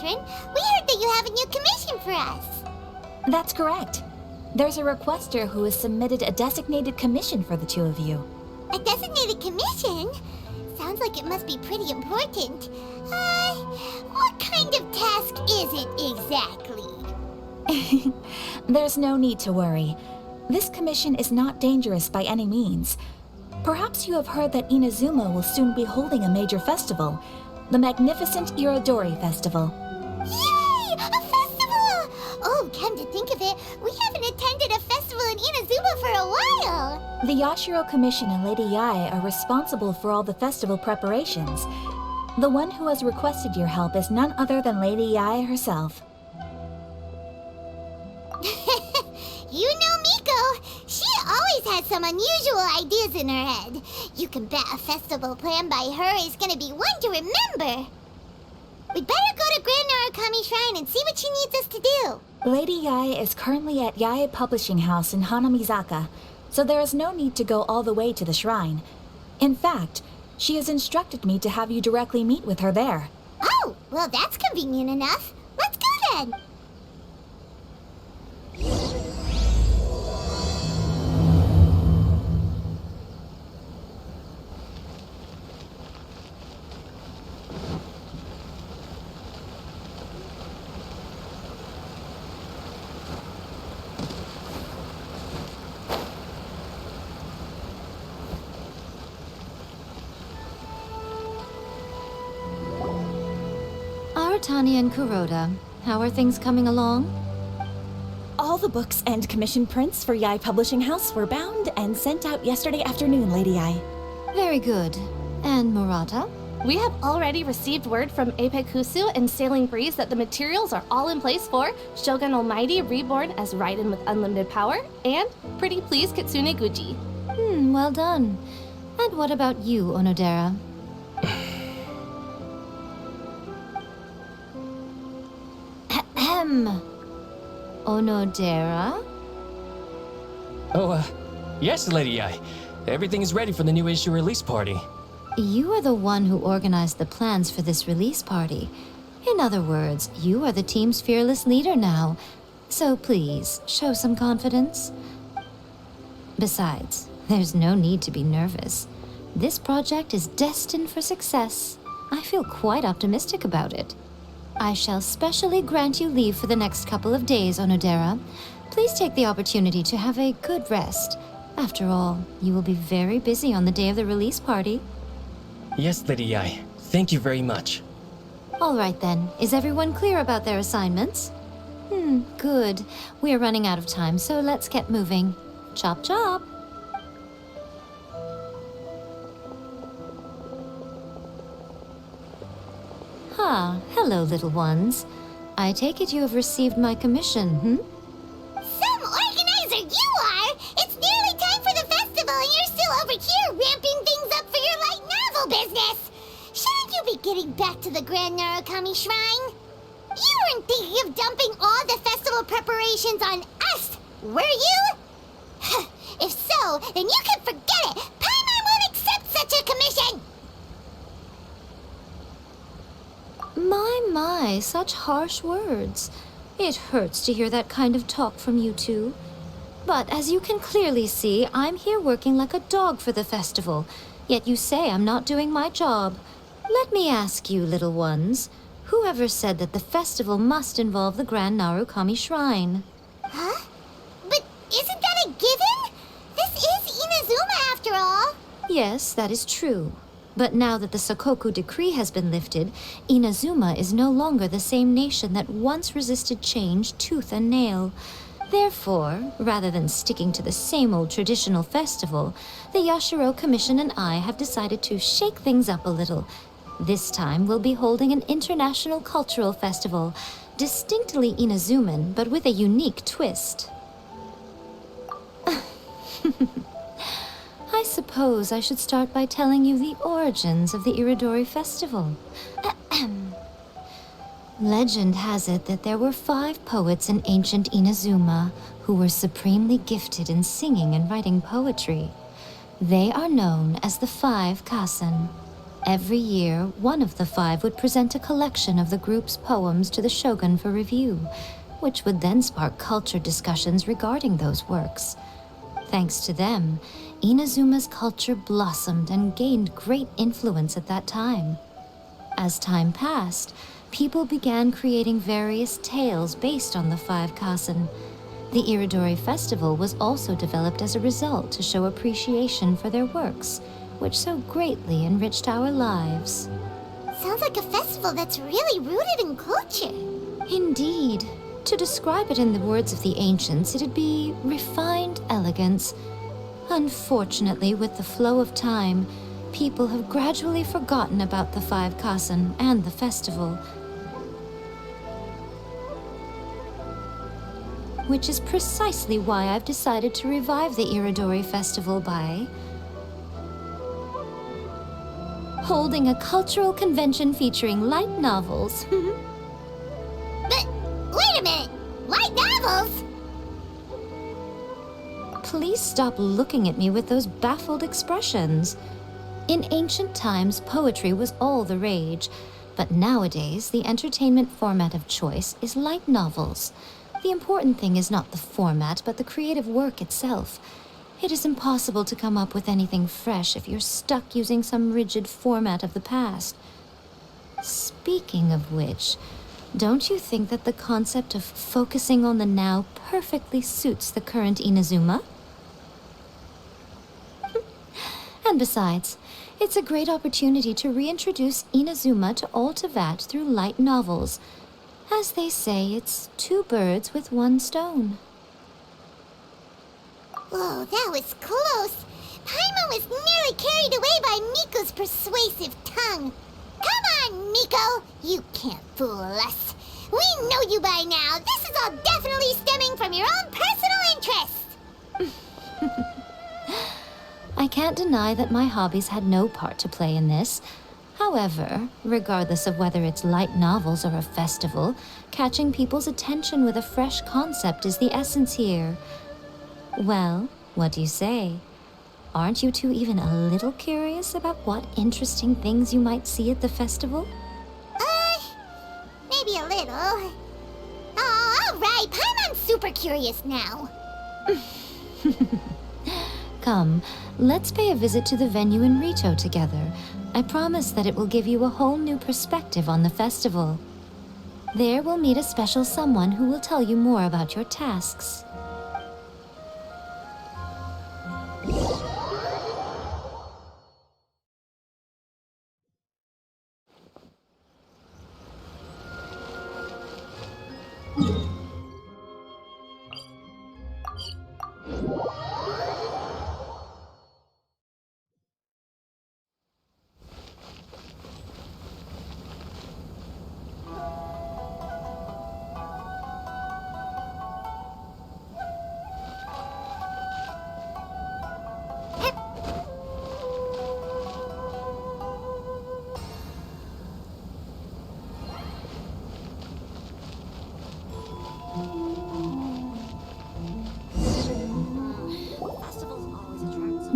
Matron. We heard that you have a new commission for us. That's correct. There's a requester who has submitted a designated commission for the two of you. A designated commission? Sounds like it must be pretty important. What kind of task is it exactly? There's no need to worry. This commission is not dangerous by any means. Perhaps you have heard that Inazuma will soon be holding a major festival, the magnificent Irodori Festival. Yay! A festival! Oh, come to think of it, we haven't attended a festival in Inazuma for a while. The Yashiro Commission and Lady Yae are responsible for all the festival preparations. The one who has requested your help is none other than Lady Yae herself. You know Miko. She always has some unusual ideas in her head. You can bet a festival planned by her is gonna be one to remember. We'd better go to Grand Narukami Shrine and see what she needs us to do. Lady Yae is currently at Yae Publishing House in Hanamizaka, so there is no need to go all the way to the shrine. In fact, she has instructed me to have you directly meet with her there. Oh, well that's convenient enough. Let's go then. Aratani and Kuroda, how are things coming along? All the books and commission prints for Yae Publishing House were bound and sent out yesterday afternoon, Lady Yae. Very good. And Murata? We have already received word from Apekusu and Sailing Breeze that the materials are all in place for Shogun Almighty Reborn as Raiden with Unlimited Power and Pretty Please Kitsune Guji. Well done. And what about you, Onodera? Onodera? Yes, Lady Yae. Everything is ready for the new issue release party. You are the one who organized the plans for this release party. In other words, you are the team's fearless leader now. So please, show some confidence. Besides, there's no need to be nervous. This project is destined for success. I feel quite optimistic about it. I shall specially grant you leave for the next couple of days, Onodera. Please take the opportunity to have a good rest. After all, you will be very busy on the day of the release party. Yes, Lady Yae. Thank you very much. All right then. Is everyone clear about their assignments? Good. We are running out of time, so let's get moving. Chop chop! Hello, little ones. I take it you have received my commission, Some organizer you are! It's nearly time for the festival and you're still over here ramping things up for your light novel business! Shouldn't you be getting back to the Grand Narukami Shrine? You weren't thinking of dumping all the festival preparations on us, were you? If so, then you can forget it! Paimon won't accept such a commission! My, such harsh words. It hurts to hear that kind of talk from you two. But as you can clearly see, I'm here working like a dog for the festival. Yet you say I'm not doing my job. Let me ask you, little ones, whoever said that the festival must involve the Grand Narukami Shrine? Huh? But isn't that a given? This is Inazuma after all. Yes, that is true. But now that the Sakoku decree has been lifted, Inazuma is no longer the same nation that once resisted change tooth and nail. Therefore, rather than sticking to the same old traditional festival, the Yashiro Commission and I have decided to shake things up a little. This time we'll be holding an international cultural festival, distinctly Inazuman, but with a unique twist. I suppose I should start by telling you the origins of the Irodori Festival. Legend has it that there were 5 poets in ancient Inazuma who were supremely gifted in singing and writing poetry. They are known as the 5 Kasen. Every year, one of the 5 would present a collection of the group's poems to the shogun for review, which would then spark culture discussions regarding those works. Thanks to them, Inazuma's culture blossomed and gained great influence at that time. As time passed, people began creating various tales based on the 5 kasen. The Iridori Festival was also developed as a result to show appreciation for their works, which so greatly enriched our lives. Sounds like a festival that's really rooted in culture. Indeed. To describe it in the words of the ancients, it'd be refined elegance. Unfortunately, with the flow of time, people have gradually forgotten about the 5 kasen and the festival. Which is precisely why I've decided to revive the Iridori Festival by holding a cultural convention featuring light novels. But, wait a minute! Light novels? Please stop looking at me with those baffled expressions. In ancient times, poetry was all the rage, but nowadays, the entertainment format of choice is light novels. The important thing is not the format, but the creative work itself. It is impossible to come up with anything fresh if you're stuck using some rigid format of the past. Speaking of which, don't you think that the concept of focusing on the now perfectly suits the current Inazuma? And besides, it's a great opportunity to reintroduce Inazuma to all Teyvat through light novels. As they say, it's 2 birds with 1 stone. Whoa, that was close. Paimon was nearly carried away by Miko's persuasive tongue. Come on, Miko! You can't fool us. We know you by now. This is all definitely stemming from your own personal interest. I can't deny that my hobbies had no part to play in this. However, regardless of whether it's light novels or a festival, catching people's attention with a fresh concept is the essence here. Well, what do you say? Aren't you two even a little curious about what interesting things you might see at the festival? Maybe a little. Oh, all right. Paimon's super curious now. Come, let's pay a visit to the venue in Rito together. I promise that it will give you a whole new perspective on the festival. There we'll meet a special someone who will tell you more about your tasks.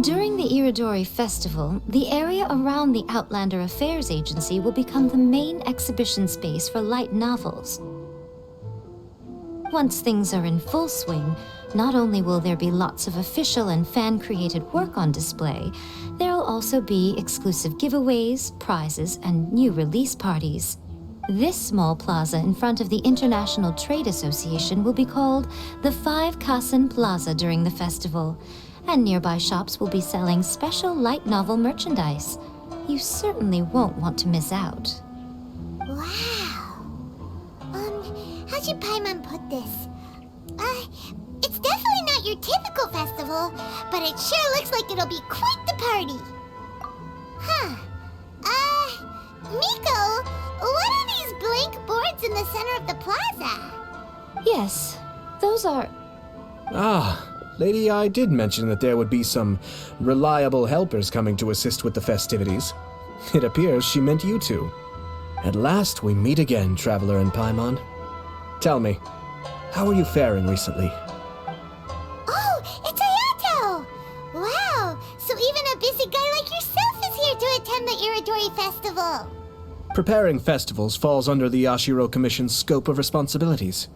During the Iridori Festival, the area around the Outlander Affairs Agency will become the main exhibition space for light novels. Once things are in full swing, not only will there be lots of official and fan-created work on display, there'll also be exclusive giveaways, prizes, and new release parties. This small plaza in front of the International Trade Association will be called the 5 Kasen Plaza during the festival, and nearby shops will be selling special light novel merchandise. You certainly won't want to miss out. Wow. How should Paimon put this? It's definitely not your typical festival, but it sure looks like it'll be quite the party. Huh. Miko, what are these blank boards in the center of the plaza? Yes, those are... Ah, lady, I did mention that there would be some reliable helpers coming to assist with the festivities. It appears she meant you two. At last we meet again, Traveler and Paimon. Tell me, how are you faring recently? Oh, it's Ayato! Wow, so even a busy guy like yourself is here to attend the Iridori Iridori Festival? Preparing festivals falls under the Yashiro Commission's scope of responsibilities.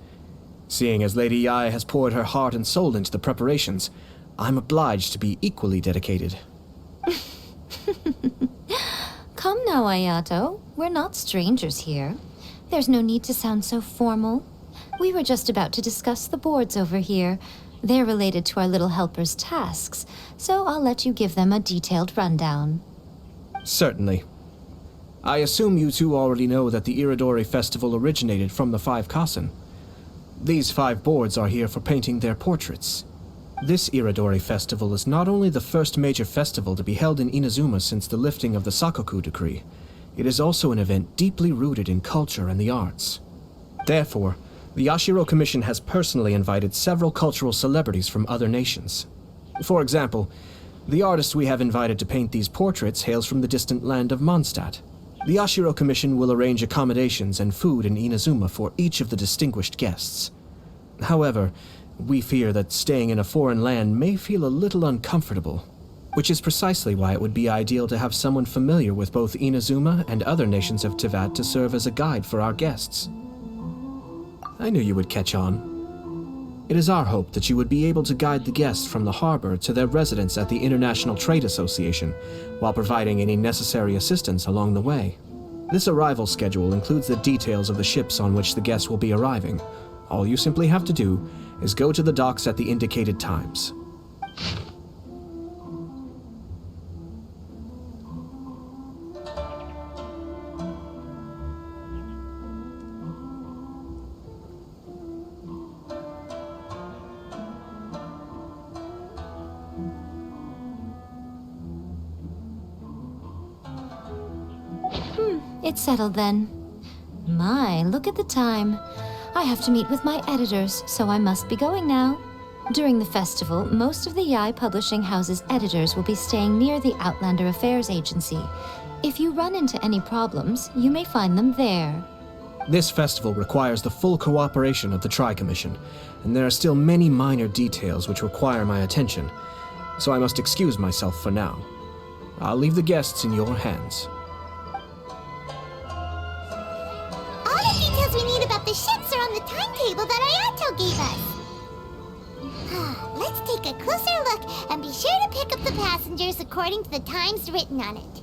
Seeing as Lady Yai has poured her heart and soul into the preparations, I'm obliged to be equally dedicated. Come now, Ayato. We're not strangers here. There's no need to sound so formal. We were just about to discuss the boards over here. They're related to our little helper's tasks, so I'll let you give them a detailed rundown. Certainly. I assume you two already know that the Iridori Festival originated from the 5 Kasen. These 5 boards are here for painting their portraits. This Iridori Festival is not only the first major festival to be held in Inazuma since the lifting of the Sakoku decree, it is also an event deeply rooted in culture and the arts. Therefore, the Yashiro Commission has personally invited several cultural celebrities from other nations. For example, the artist we have invited to paint these portraits hails from the distant land of Mondstadt. The Yashiro Commission will arrange accommodations and food in Inazuma for each of the distinguished guests. However, we fear that staying in a foreign land may feel a little uncomfortable, which is precisely why it would be ideal to have someone familiar with both Inazuma and other nations of Teyvat to serve as a guide for our guests. I knew you would catch on. It is our hope that you would be able to guide the guests from the harbor to their residence at the International Trade Association, while providing any necessary assistance along the way. This arrival schedule includes the details of the ships on which the guests will be arriving. All you simply have to do is go to the docks at the indicated times. It's settled then. My, look at the time. I have to meet with my editors, so I must be going now. During the festival, most of the Yai Publishing House's editors will be staying near the Outlander Affairs Agency. If you run into any problems, you may find them there. This festival requires the full cooperation of the Tri-Commission, and there are still many minor details which require my attention, so I must excuse myself for now. I'll leave the guests in your hands. All the details we need about the ships are on the timetable that Ayato gave us. Let's take a closer look and be sure to pick up the passengers according to the times written on it.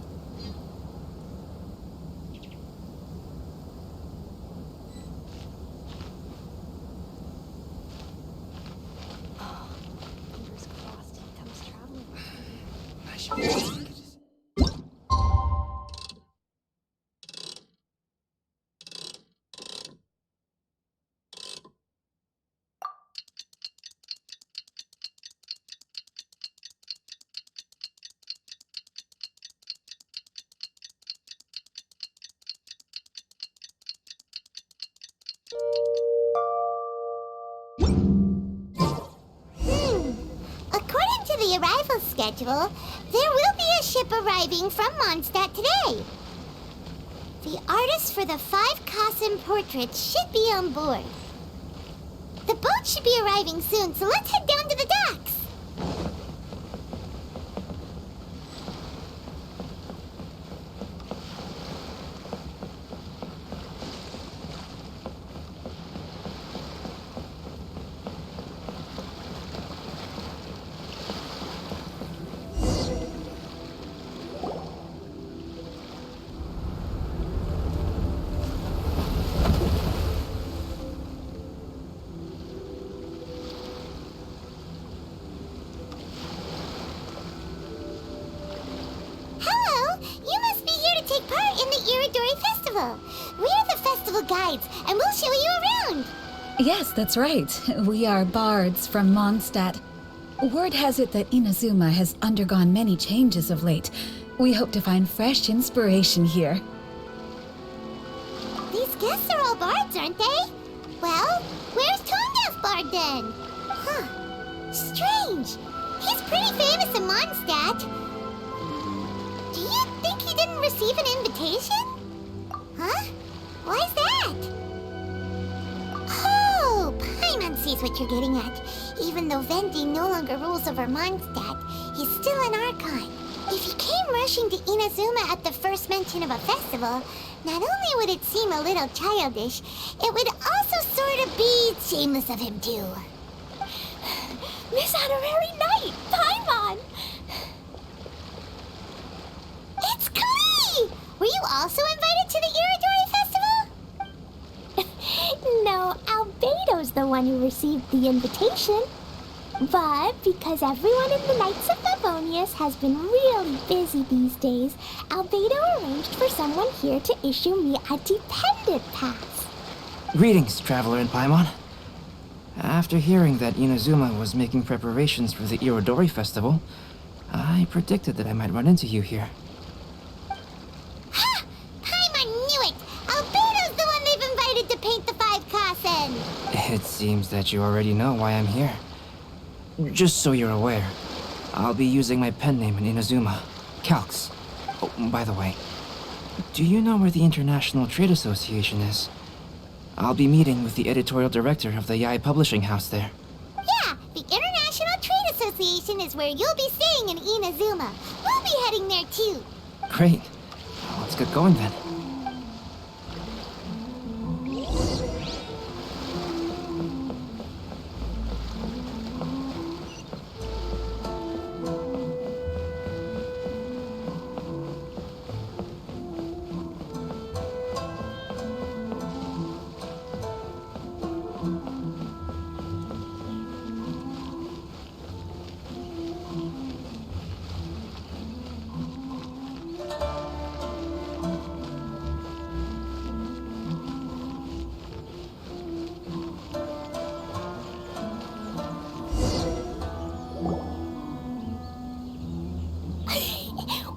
According to the arrival schedule, there will be a ship arriving from Mondstadt today. The artist for the 5 Kasen portraits should be on board. The boat should be arriving soon, so let's head down to the docks. Take part in the Iridori Festival. We're the festival guides, and we'll show you around. Yes, that's right. We are bards from Mondstadt. Word has it that Inazuma has undergone many changes of late. We hope to find fresh inspiration here. These guests are all bards, aren't they? Well, where's Tondef Bard then? Huh. Strange. He's pretty famous in Mondstadt. Do you think he didn't receive an invitation? Huh? Why's that? Oh, Paimon sees what you're getting at. Even though Vendi no longer rules over Mondstadt, he's still an Archon. If he came came rushing to Inazuma at the first mention of a festival, not only would it seem a little childish, it would also sort of be shameless of him too. Miss Honorary Knight, Paimon! It's Klee! Were you also invited to the Iridori Festival? No, Albedo's the one who received the invitation. But because everyone in the Knights of Favonius has been really busy these days, Albedo arranged for someone here to issue me a dependent pass. Greetings, Traveler in Paimon. After hearing that Inazuma was making preparations for the Irodori Festival, I predicted that I might run into you here. Ha! Paimon knew it! Albedo's the one they've invited to paint the 5 Kasen! It seems that you already know why I'm here. Just so you're aware, I'll be using my pen name in Inazuma, Calx. Oh, by the way, do you know where the International Trade Association is? I'll be meeting with the editorial director of the Yae Publishing House there. Yeah, the International Trade Association is where you'll be staying in Inazuma. We'll be heading there too. Great. Let's get going then.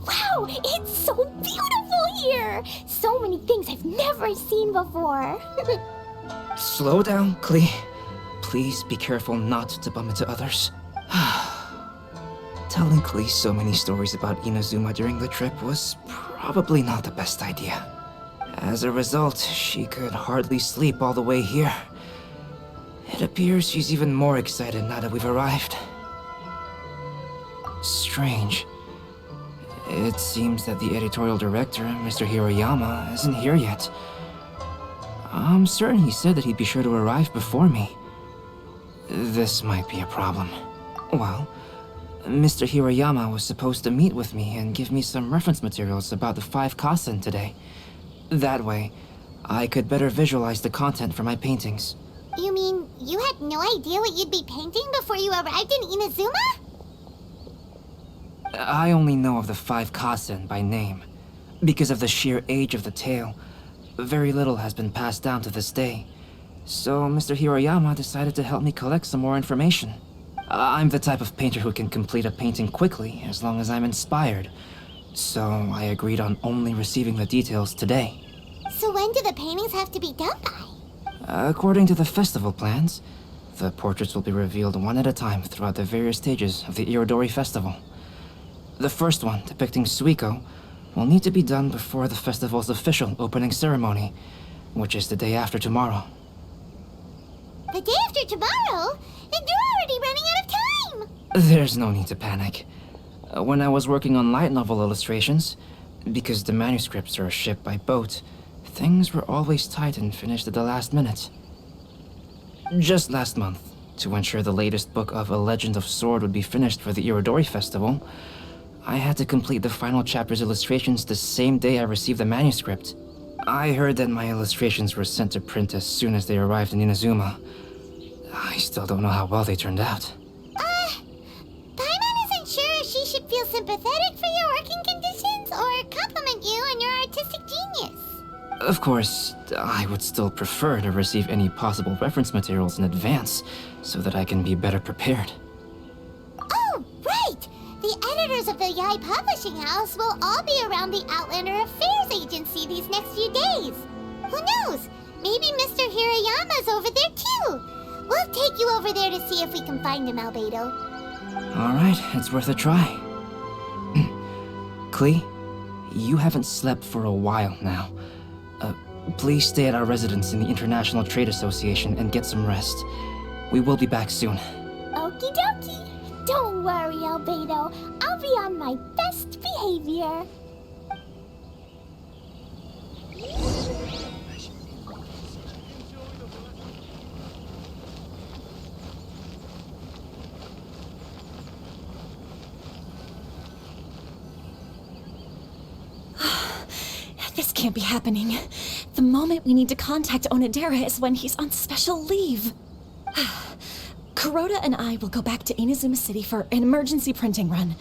Wow, it's so beautiful here! So many things I've never seen before. Slow down, Klee. Please be careful not to bump into others. Telling Klee so many stories about Inazuma during the trip was probably not the best idea. As a result, she could hardly sleep all the way here. It appears she's even more excited now that we've arrived. Strange. It seems that the editorial director, Mr. Hiroyama, isn't here yet. I'm certain he said that he'd be sure to arrive before me. This might be a problem. Well, Mr. Hiroyama was supposed to meet with me and give me some reference materials about the 5 Kasen today. That way, I could better visualize the content for my paintings. You mean you had no idea what you'd be painting before you arrived in Inazuma? I only know of the 5 Kasen by name. Because of the sheer age of the tale, very little has been passed down to this day. So Mr. Hiroyama decided to help me collect some more information. I'm the type of painter who can complete a painting quickly as long as I'm inspired. So I agreed on only receiving the details today. So when do the paintings have to be done by? According to the festival plans, the portraits will be revealed one at a time throughout the various stages of the Irodori Festival. The first one, depicting Suiko, will need to be done before the festival's official opening ceremony, which is the day after tomorrow. The day after tomorrow? Then you're already running out of time! There's no need to panic. When I was working on light novel illustrations, because the manuscripts are shipped by boat, things were always tight and finished at the last minute. Just last month, to ensure the latest book of A Legend of Sword would be finished for the Irodori Festival, I had to complete the final chapter's illustrations the same day I received the manuscript. I heard that my illustrations were sent to print as soon as they arrived in Inazuma. I still don't know how well they turned out. Paimon isn't sure if she should feel sympathetic for your working conditions or compliment you on your artistic genius. Of course, I would still prefer to receive any possible reference materials in advance, so that I can be better prepared. Oh, right! The editors of the Yae Publishing House will all be around the Outlander Affairs Agency these next few days. Who knows? Maybe Mr. Hiroyama's over there too. We'll take you over there to see if we can find him, Albedo. Alright, it's worth a try. Klee, you haven't slept for a while now. Please stay at our residence in the International Trade Association and get some rest. We will be back soon. Okie dokie. Don't worry, Albedo. I'll be on my best behavior. behavior. This can't be happening. The moment we need to contact Onodera is when he's on special leave. Kuroda and I will go back to Inazuma City for an emergency printing run.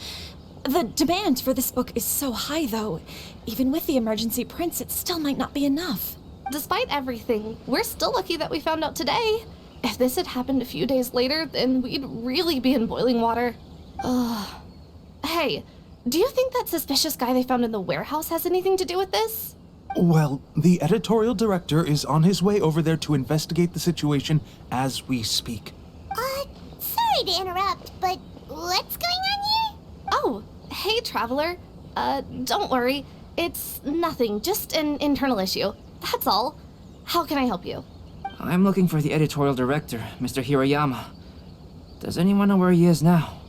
The demand for this book is so high, though. Even with the emergency prints, it still might not be enough. Despite everything, we're still lucky that we found out today. If this had happened a few days later, then we'd really be in boiling water. Ugh. Hey, do you think that suspicious guy they found in the warehouse has anything to do with this? Well, the editorial director is on his way over there to investigate the situation as we speak. Sorry to interrupt, but what's going on here? Oh, hey, Traveler. Don't worry. It's nothing, just an internal issue. That's all. How can I help you? I'm looking for the editorial director, Mr. Hirayama. Does anyone know where he is now?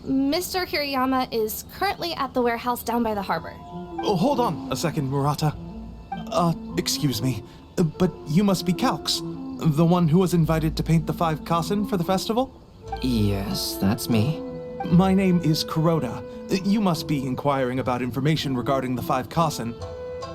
Mr. Hirayama is currently at the warehouse down by the harbor. Oh, hold on a second, Murata. Excuse me, but you must be Calx, the one who was invited to paint the 5 Kasen for the festival? Yes, that's me. My name is Kuroda. You must be inquiring about information regarding the 5 Kasen.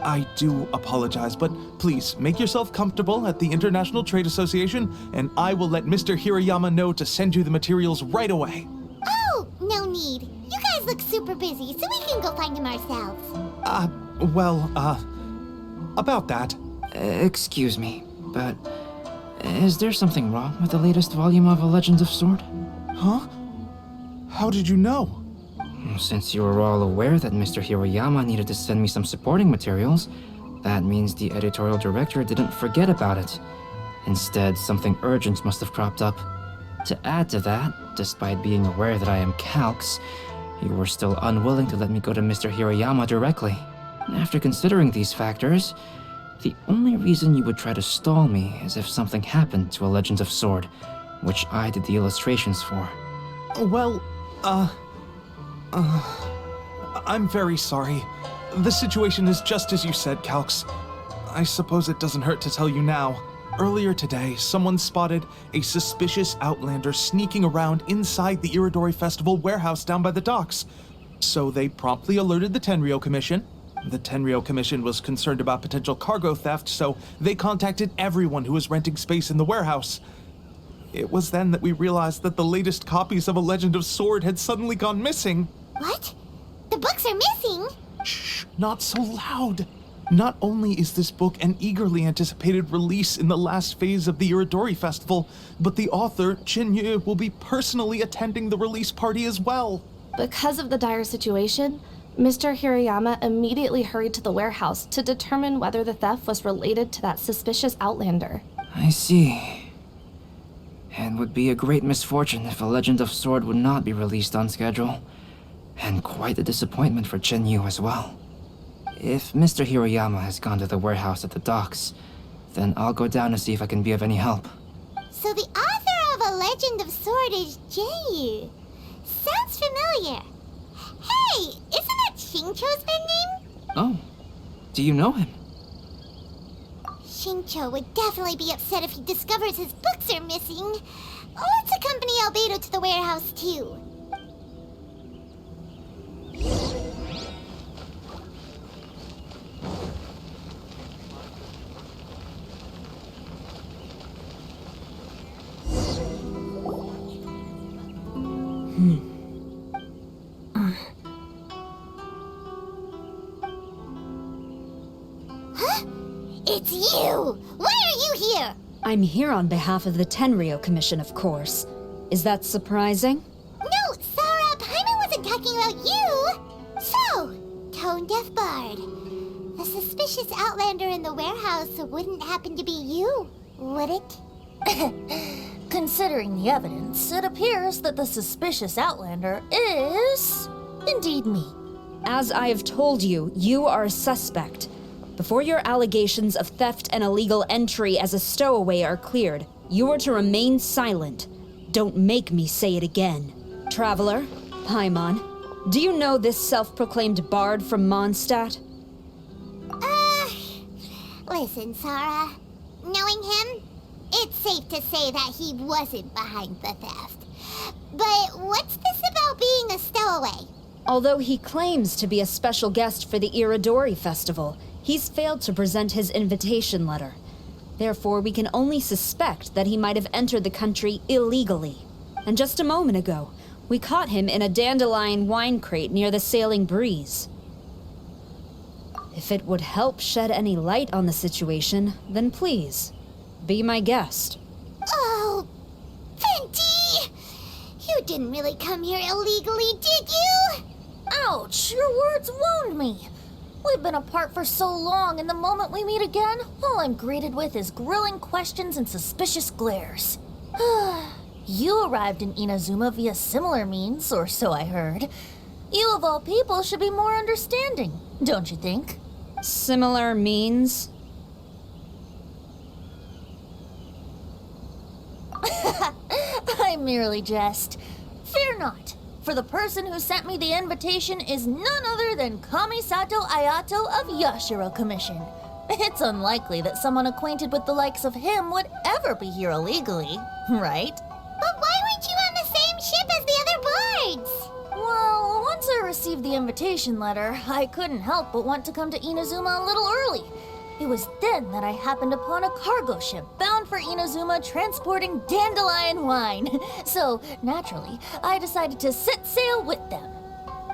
I do apologize, but please make yourself comfortable at the International Trade Association, and I will let Mr. Hirayama know to send you the materials right away. Oh, no need. You guys look super busy, so we can go find him ourselves. About that. Excuse me, but is there something wrong with the latest volume of A Legend of Sword? Huh? How did you know? Since you were all aware that Mr. Hirayama needed to send me some supporting materials, that means the editorial director didn't forget about it. Instead, something urgent must have cropped up. To add to that, despite being aware that I am Calx, you were still unwilling to let me go to Mr. Hirayama directly. After considering these factors, the only reason you would try to stall me is if something happened to A Legend of Sword, which I did the illustrations for. Well, I'm very sorry. The situation is just as you said, Calx. I suppose it doesn't hurt to tell you now. Earlier today, someone spotted a suspicious outlander sneaking around inside the Iridori Festival warehouse down by the docks. So they promptly alerted the Tenryou Commission. The Tenryou Commission was concerned about potential cargo theft, so they contacted everyone who was renting space in the warehouse. It was then that we realized that the latest copies of A Legend of Sword had suddenly gone missing. What? The books are missing? Shh, not so loud. Not only is this book an eagerly anticipated release in the last phase of the Iridori Festival, but the author, Hues, will be personally attending the release party as well. Because of the dire situation, Mr. Hirayama immediately hurried to the warehouse to determine whether the theft was related to that suspicious outlander. I see. It would be a great misfortune if A Legend of Sword would not be released on schedule. And quite a disappointment for Hues as well. If Mr. Hirayama has gone to the warehouse at the docks, then I'll go down to see if I can be of any help. So the author of A Legend of Sword is Hues. Sounds familiar. Hey, isn't that Xingqiu's pen name? Oh, do you know him? Xingqiu would definitely be upset if he discovers his books are missing. Let's accompany Albedo to the warehouse too. It's you! Why are you here? I'm here on behalf of the Tenryou Commission, of course. Is that surprising? No, Sarah, Paimon wasn't talking about you! So, Tone-Deaf Bard. The suspicious outlander in the warehouse wouldn't happen to be you, would it? Considering the evidence, it appears that the suspicious outlander is indeed me. As I have told you, you are a suspect. Before your allegations of theft and illegal entry as a stowaway are cleared, you are to remain silent. Don't make me say it again. Traveler, Paimon, do you know this self-proclaimed bard from Mondstadt? Listen, Sarah. Knowing him, it's safe to say that he wasn't behind the theft. But what's this about being a stowaway? Although he claims to be a special guest for the Iridori Festival, he's failed to present his invitation letter. Therefore, we can only suspect that he might have entered the country illegally. And just a moment ago, we caught him in a dandelion wine crate near the Sailing Breeze. If it would help shed any light on the situation, then please, be my guest. Oh, Venti! You didn't really come here illegally, did you? Ouch, your words wound me. We've been apart for so long, and the moment we meet again, all I'm greeted with is grilling questions and suspicious glares. You arrived in Inazuma via similar means, or so I heard. You of all people should be more understanding, don't you think? Similar means? I merely jest. Fear not, for the person who sent me the invitation is none other than Kamisato Ayato of Yashiro Commission. It's unlikely that someone acquainted with the likes of him would ever be here illegally, right? But why weren't you on the same ship as the other bards? Well, once I received the invitation letter, I couldn't help but want to come to Inazuma a little early. It was then that I happened upon a cargo ship bound for Inazuma transporting dandelion wine. So, naturally, I decided to set sail with them.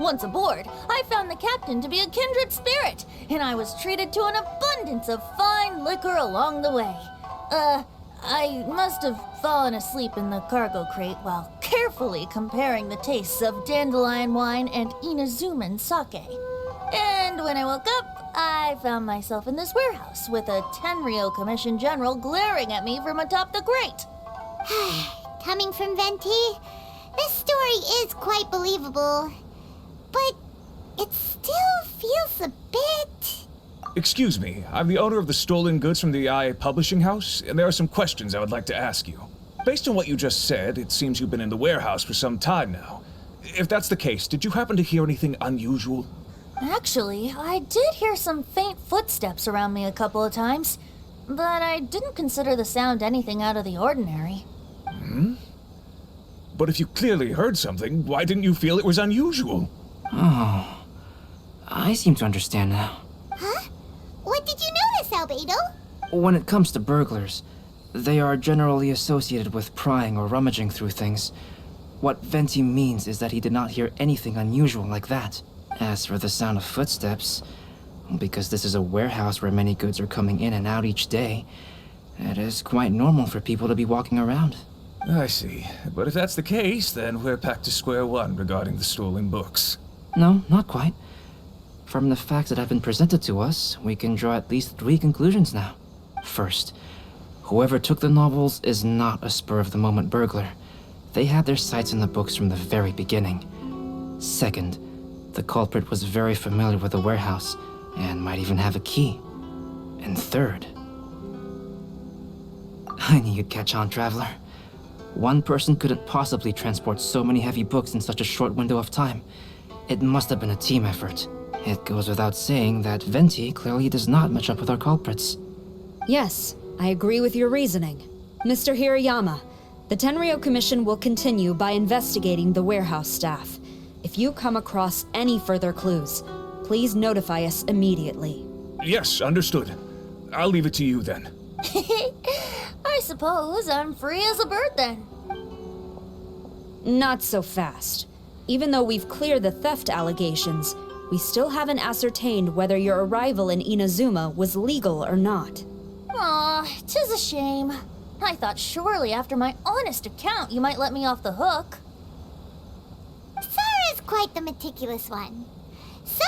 Once aboard, I found the captain to be a kindred spirit, and I was treated to an abundance of fine liquor along the way. I must have fallen asleep in the cargo crate while carefully comparing the tastes of dandelion wine and Inazuman sake. And when I woke up, I found myself in this warehouse with a Tenryo Commission General glaring at me from atop the grate. Coming from Venti, this story is quite believable. But it still feels a bit... Excuse me, I'm the owner of the stolen goods from the IA Publishing House, and there are some questions I would like to ask you. Based on what you just said, it seems you've been in the warehouse for some time now. If that's the case, did you happen to hear anything unusual? Actually, I did hear some faint footsteps around me a couple of times, but I didn't consider the sound anything out of the ordinary. But if you clearly heard something, why didn't you feel it was unusual? Oh, I seem to understand now. Huh? What did you notice, Albedo? When it comes to burglars, they are generally associated with prying or rummaging through things. What Venti means is that he did not hear anything unusual like that. As for the sound of footsteps, because this is a warehouse where many goods are coming in and out each day, it is quite normal for people to be walking around. I see. But if that's the case, then we're back to square one regarding the stolen books. No, not quite. From the facts that have been presented to us, we can draw at least 3 conclusions now. First, whoever took the novels is not a spur-of-the-moment burglar. They had their sights on the books from the very beginning. Second, the culprit was very familiar with the warehouse, and might even have a key. And third... I knew you'd catch on, Traveler. One person couldn't possibly transport so many heavy books in such a short window of time. It must have been a team effort. It goes without saying that Venti clearly does not match up with our culprits. Yes, I agree with your reasoning. Mr. Hirayama, the Tenryo Commission will continue by investigating the warehouse staff. If you come across any further clues, please notify us immediately. Yes, understood. I'll leave it to you then. I suppose I'm free as a bird then. Not so fast. Even though we've cleared the theft allegations, we still haven't ascertained whether your arrival in Inazuma was legal or not. Aw, 'tis a shame. I thought surely after my honest account you might let me off the hook. Sarah's quite the meticulous one. So,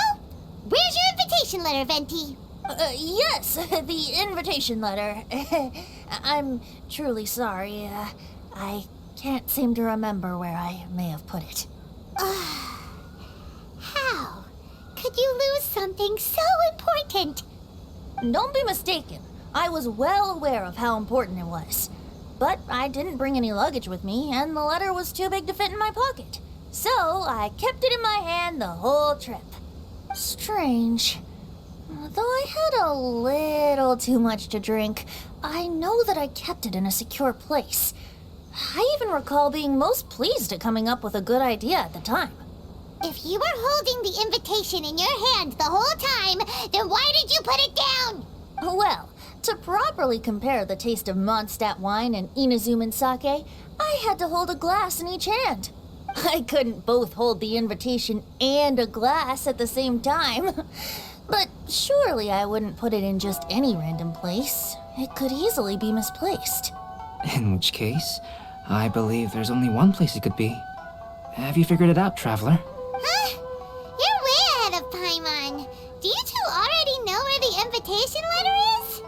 where's your invitation letter, Venti? Yes, the invitation letter. I'm truly sorry. I can't seem to remember where I may have put it. How could you lose something so important? Don't be mistaken. I was well aware of how important it was. But I didn't bring any luggage with me, and the letter was too big to fit in my pocket. So I kept it in my hand the whole trip. Strange. Though I had a little too much to drink, I know that I kept it in a secure place. I even recall being most pleased at coming up with a good idea at the time. If you were holding the invitation in your hand the whole time, then why did you put it down? Well, to properly compare the taste of Mondstadt wine and Inazuman sake, I had to hold a glass in each hand. I couldn't both hold the invitation and a glass at the same time. But surely I wouldn't put it in just any random place. It could easily be misplaced. In which case, I believe there's only one place it could be. Have you figured it out, Traveler? Huh? You're way ahead of Paimon. Do you two already know where the invitation letter is?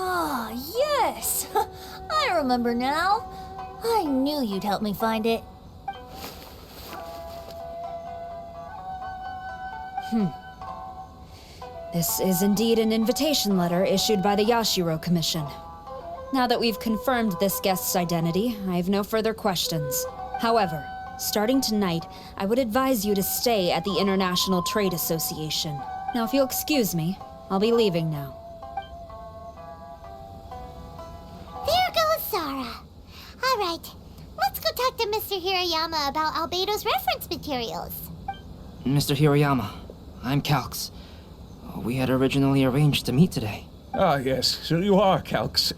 Ah, yes! I remember now. I knew you'd help me find it. This is indeed an invitation letter issued by the Yashiro Commission. Now that we've confirmed this guest's identity, I have no further questions. However, starting tonight, I would advise you to stay at the International Trade Association. Now, if you'll excuse me, I'll be leaving now. There goes Sara. All right, let's go talk to Mr. Hirayama about Albedo's reference materials. Mr. Hiroyama, I'm Calx. We had originally arranged to meet today. Ah, yes, so you are Calx.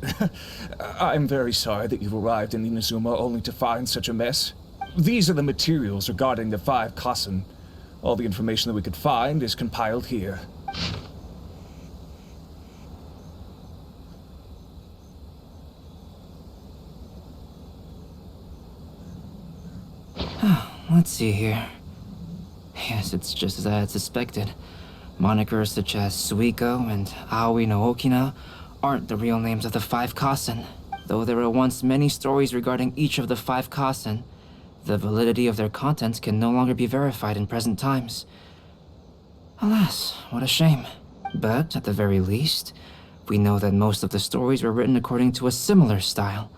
I'm very sorry that you've arrived in Inazuma only to find such a mess. These are the materials regarding the 5 Kassen. All the information that we could find is compiled here. Let's see here. Yes, it's just as I had suspected. Monikers such as Suiko and Aoi no Okina aren't the real names of the 5 Kassen. Though there were once many stories regarding each of the 5 Kassen, the validity of their contents can no longer be verified in present times. Alas, what a shame. But, at the very least, we know that most of the stories were written according to a similar style.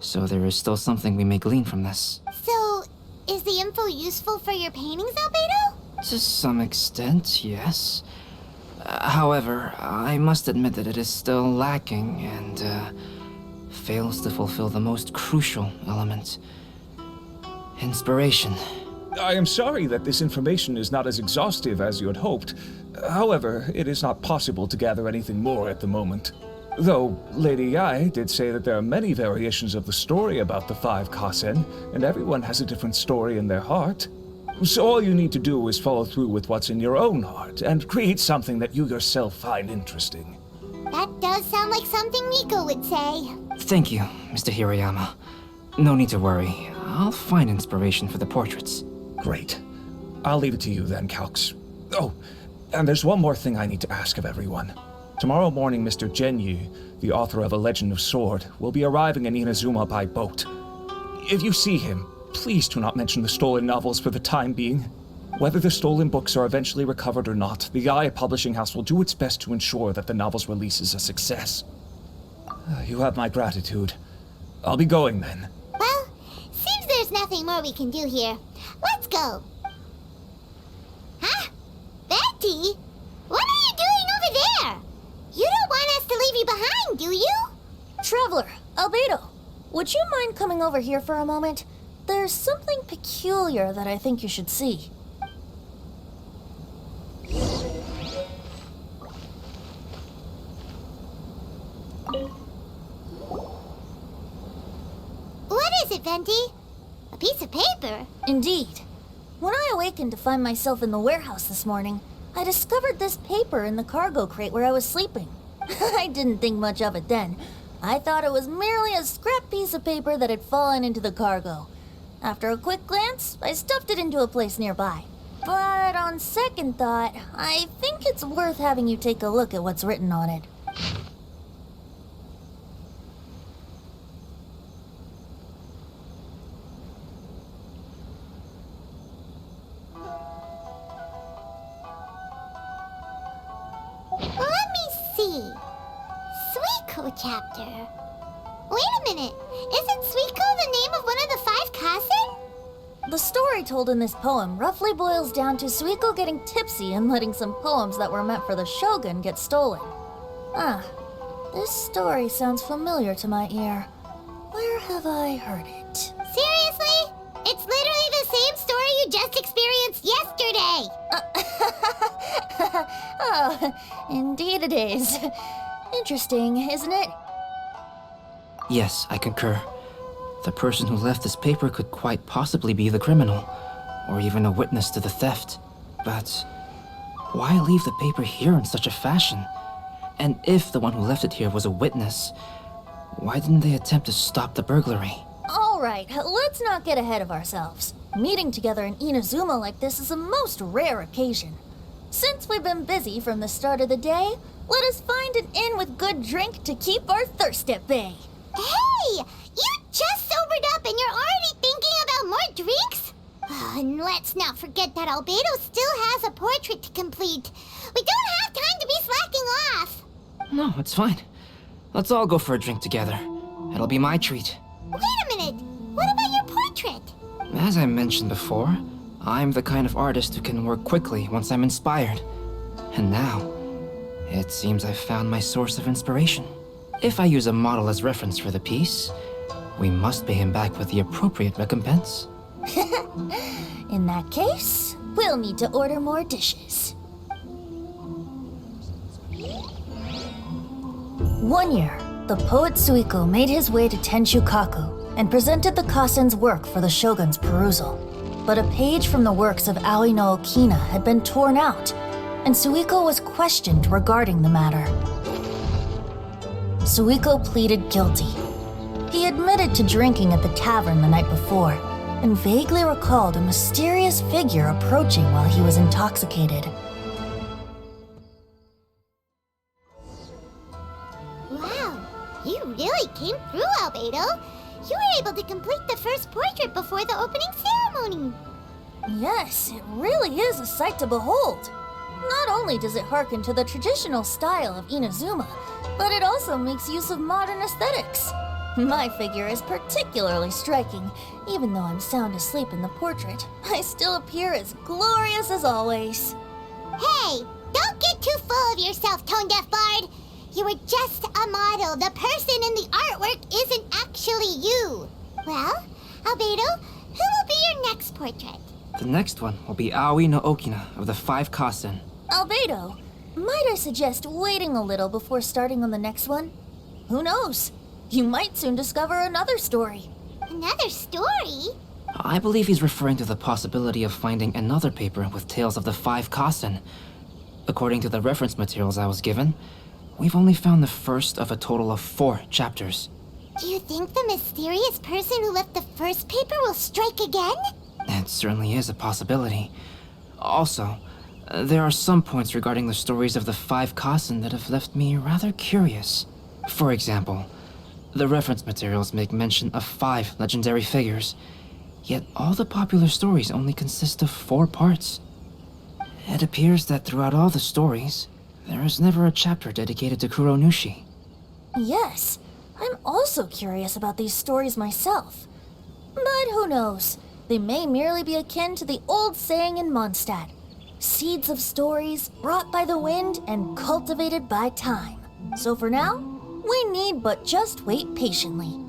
So there is still something we may glean from this. So, is the info useful for your paintings, Albedo? To some extent, yes. However, I must admit that it is still lacking and fails to fulfill the most crucial element. Inspiration. I am sorry that this information is not as exhaustive as you had hoped. However, it is not possible to gather anything more at the moment. Though, Lady Yae did say that there are many variations of the story about the 5 Kassen, and everyone has a different story in their heart. So all you need to do is follow through with what's in your own heart, and create something that you yourself find interesting. That does sound like something Miko would say. Thank you, Mr. Hiroyama. No need to worry. I'll find inspiration for the portraits. Great. I'll leave it to you then, Calx. Oh, and there's one more thing I need to ask of everyone. Tomorrow morning, Mr. Genyu, the author of A Legend of Sword, will be arriving in Inazuma by boat. If you see him, please do not mention the stolen novels for the time being. Whether the stolen books are eventually recovered or not, the Yae Publishing House will do its best to ensure that the novel's release is a success. You have my gratitude. I'll be going then. Well, seems there's nothing more we can do here. Let's go. Huh? Betty? What are you doing over there? You don't want us to leave you behind, do you? Traveler, Albedo, would you mind coming over here for a moment? There's something peculiar that I think you should see. What is it, Venti? A piece of paper? Indeed. When I awakened to find myself in the warehouse this morning, I discovered this paper in the cargo crate where I was sleeping. I didn't think much of it then. I thought it was merely a scrap piece of paper that had fallen into the cargo. After a quick glance, I stuffed it into a place nearby. But on second thought, I think it's worth having you take a look at what's written on it. Let me see. Suiko chapter. Wait a minute. Isn't Suiko the name of one of the 5 Kasen? The story told in this poem roughly boils down to Suiko getting tipsy and letting some poems that were meant for the shogun get stolen. Ah, this story sounds familiar to my ear. Where have I heard it? Seriously? It's literally the same story you just experienced yesterday! Oh, indeed it is. Interesting, isn't it? Yes, I concur. The person who left this paper could quite possibly be the criminal, or even a witness to the theft. But why leave the paper here in such a fashion? And if the one who left it here was a witness, why didn't they attempt to stop the burglary? All right, let's not get ahead of ourselves. Meeting together in Inazuma like this is a most rare occasion. Since we've been busy from the start of the day, let us find an inn with good drink to keep our thirst at bay. Hey! You just sobered up and you're already thinking about more drinks? Oh, and let's not forget that Albedo still has a portrait to complete. We don't have time to be slacking off. No, it's fine. Let's all go for a drink together. It'll be my treat. Wait a minute. What about your portrait? As I mentioned before, I'm the kind of artist who can work quickly once I'm inspired. And now, it seems I've found my source of inspiration. If I use a model as reference for the piece, we must pay him back with the appropriate recompense. In that case, we'll need to order more dishes. One year, the poet Suiko made his way to Tenshukaku and presented the Kasen's work for the shogun's perusal. But a page from the works of Aoi no Okina had been torn out, and Suiko was questioned regarding the matter. Suiko pleaded guilty. He admitted to drinking at the tavern the night before, and vaguely recalled a mysterious figure approaching while he was intoxicated. Wow, you really came through, Albedo. You were able to complete the first portrait before the opening ceremony. Yes, it really is a sight to behold. Not only does it harken to the traditional style of Inazuma, but it also makes use of modern aesthetics. My figure is particularly striking. Even though I'm sound asleep in the portrait, I still appear as glorious as always. Hey, don't get too full of yourself, Tone-Deaf Bard. You were just a model. The person in the artwork isn't actually you. Well, Albedo, who will be your next portrait? The next one will be Aoi no Okina of the 5 Kasen. Albedo, might I suggest waiting a little before starting on the next one? Who knows? You might soon discover another story. Another story? I believe he's referring to the possibility of finding another paper with tales of the 5 Kasen. According to the reference materials I was given, we've only found the first of a total of 4 chapters. Do you think the mysterious person who left the first paper will strike again? It certainly is a possibility. Also, there are some points regarding the stories of the 5 Kasen that have left me rather curious. For example, the reference materials make mention of 5 legendary figures, yet all the popular stories only consist of 4 parts. It appears that throughout all the stories, there is never a chapter dedicated to Kuronushi. Yes, I'm also curious about these stories myself. But who knows? They may merely be akin to the old saying in Mondstadt, seeds of stories brought by the wind and cultivated by time. So for now, we need but just wait patiently.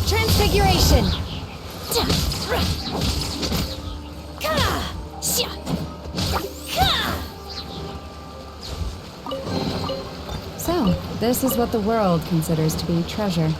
Transfiguration! So, this is what the world considers to be treasure.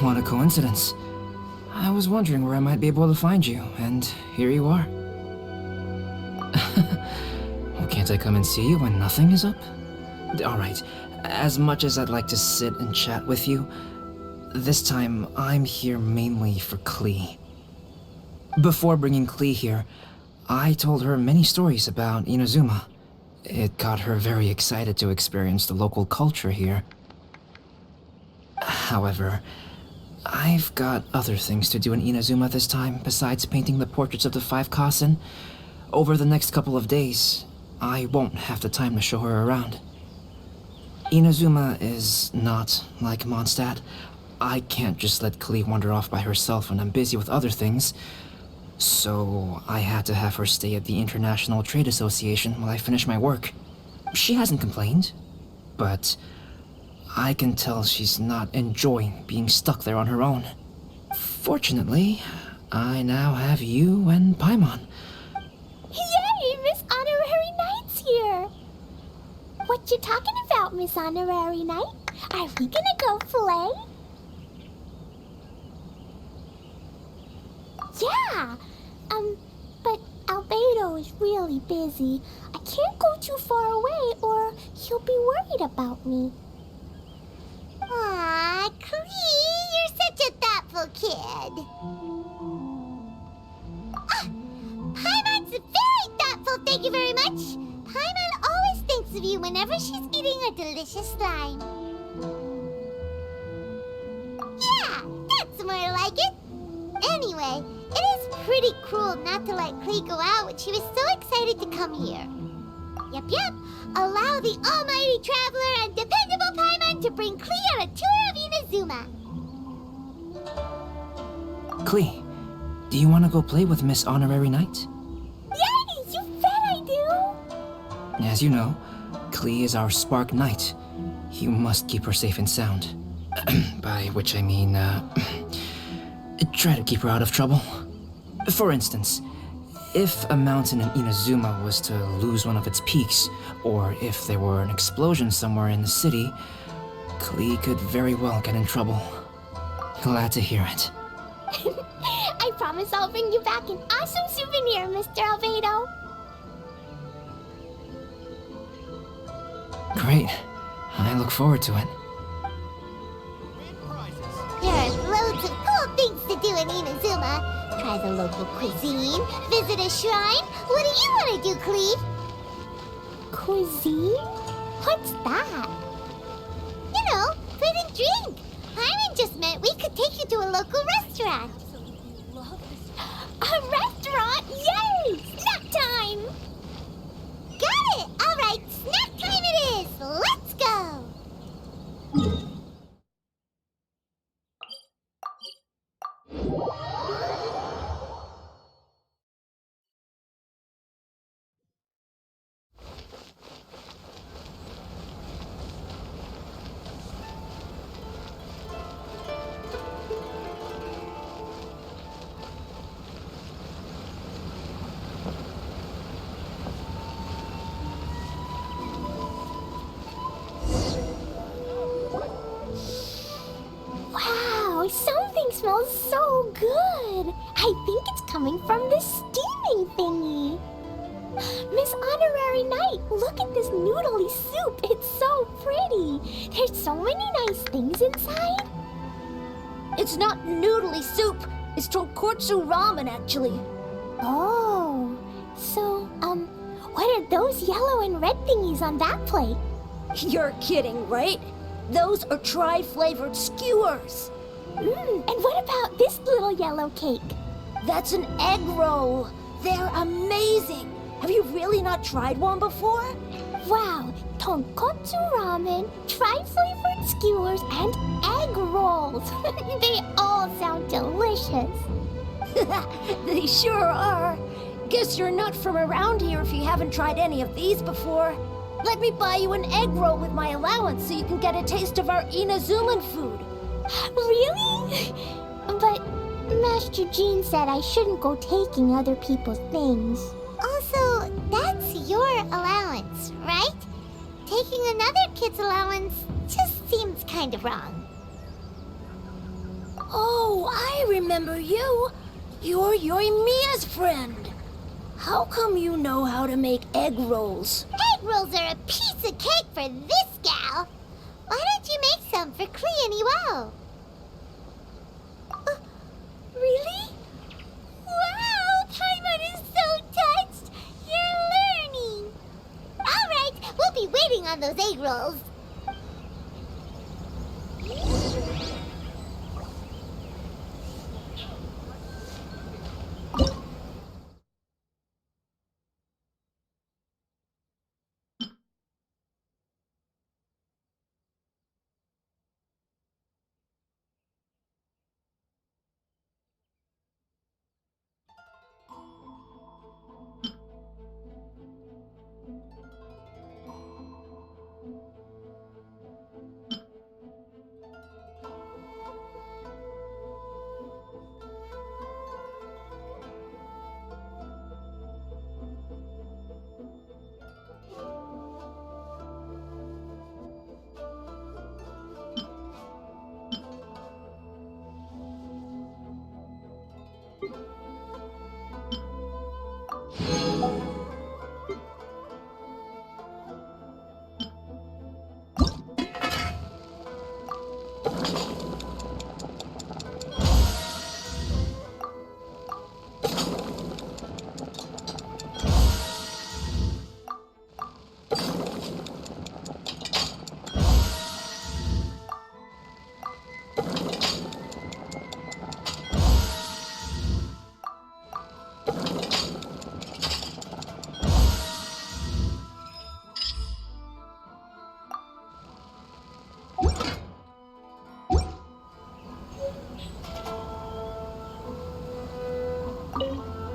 What a coincidence. I was wondering where I might be able to find you, and here you are. Can't I come and see you when nothing is up? Alright, as much as I'd like to sit and chat with you, this time I'm here mainly for Klee. Before bringing Klee here, I told her many stories about Inazuma. It got her very excited to experience the local culture here. However, I've got other things to do in Inazuma this time besides painting the portraits of the 5 Kasen. Over the next couple of days, I won't have the time to show her around. Inazuma is not like Mondstadt. I can't just let Klee wander off by herself when I'm busy with other things. So I had to have her stay at the International Trade Association while I finish my work. She hasn't complained, but I can tell she's not enjoying being stuck there on her own. Fortunately, I now have you and Paimon. Yay! Miss Honorary Knight's here! What you talking about, Miss Honorary Knight? Are we gonna go play? Yeah! But Albedo is really busy. I can't go too far away or he'll be worried about me. Aw, Klee, you're such a thoughtful kid. Ah, Paimon's very thoughtful, thank you very much. Paimon always thinks of you whenever she's eating a delicious slime. Yeah, that's more like it. Anyway, it is pretty cruel not to let Klee go out when she was so excited to come here. Yep. Allow the almighty traveler and dependable Paimon to bring Klee on a tour of Inazuma. Klee, do you want to go play with Miss Honorary Knight? Yay! You bet I do! As you know, Klee is our Spark Knight. You must keep her safe and sound. By which I mean, try to keep her out of trouble. For instance, if a mountain in Inazuma was to lose one of its peaks, or if there were an explosion somewhere in the city, Klee could very well get in trouble. Glad to hear it. I promise I'll bring you back an awesome souvenir, Mr. Albedo. Great. I look forward to it. There are loads of cool things to do in Inazuma. Try the local cuisine, visit a shrine. What do you want to do, Klee? Cuisine? What's that? You know, food and drink. Paimon just meant we could take you to a local restaurant. A restaurant? Yay! Snack time! Got it! All right, snack time it is. Let's go. Wow, something smells so good. I think it's coming from this steaming thingy. Miss Honorary Knight, look at this noodly soup. It's so pretty. There's so many nice things inside. It's not noodly soup. It's tonkotsu ramen, actually. Oh, so, what are those yellow and red thingies on that plate? You're kidding, right? Those are tri-flavored skewers. And what about this little yellow cake? That's an egg roll. They're amazing. Have you really not tried one before? Wow, tonkotsu ramen, tri-flavored skewers, and egg rolls. They all sound delicious. They sure are. Guess you're not from around here if you haven't tried any of these before. Let me buy you an egg roll with my allowance so you can get a taste of our Inazuman food. Really? But Master Jean said I shouldn't go taking other people's things. Also, that's your allowance, right? Taking another kid's allowance just seems kind of wrong. Oh, I remember you. You're Yoimiya's friend. How come you know how to make egg rolls? Egg rolls are a piece of cake for this gal. Why don't you make some for Klee and Ewell? Really? Wow, Paimon is so touched. You're learning. All right, we'll be waiting on those egg rolls.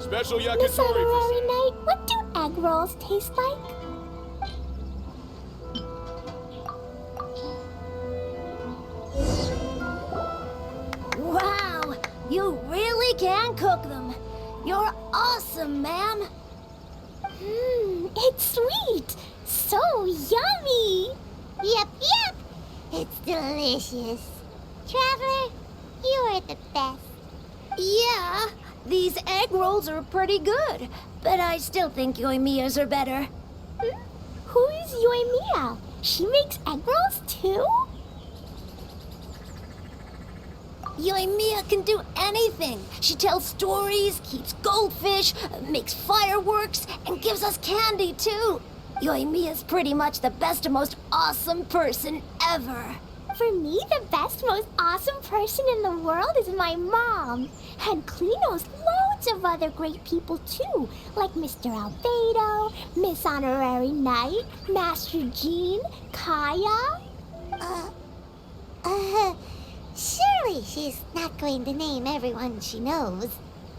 Special Miss yakitori for Honorary Knight, what do egg rolls taste like? Wow, you really can cook them. You're awesome, ma'am. It's sweet. So yummy. Yep, yep. It's delicious. Traveler, you are the best. Yeah, these egg rolls are pretty good, but I still think Yoimiya's are better. Who is Yoimiya? She makes egg rolls too? Yoimiya can do anything. She tells stories, keeps goldfish, makes fireworks, and gives us candy too. Yoimiya's pretty much the best and most awesome person ever. For me, the best, most awesome person in the world is my mom. And Klee knows loads of other great people too, like Mr. Albedo, Miss Honorary Knight, Master Jean, Kaya. Surely she's not going to name everyone she knows.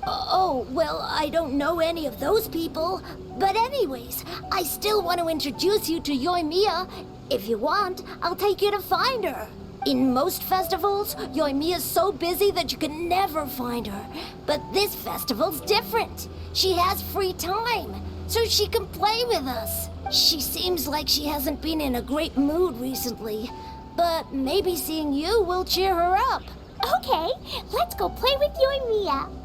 Oh, well, I don't know any of those people. But anyways, I still want to introduce you to Yoimiya. If you want, I'll take you to find her. In most festivals, Yoimiya's so busy that you can never find her. But this festival's different. She has free time, so she can play with us. She seems like she hasn't been in a great mood recently. But maybe seeing you will cheer her up. Okay, let's go play with Yoimiya.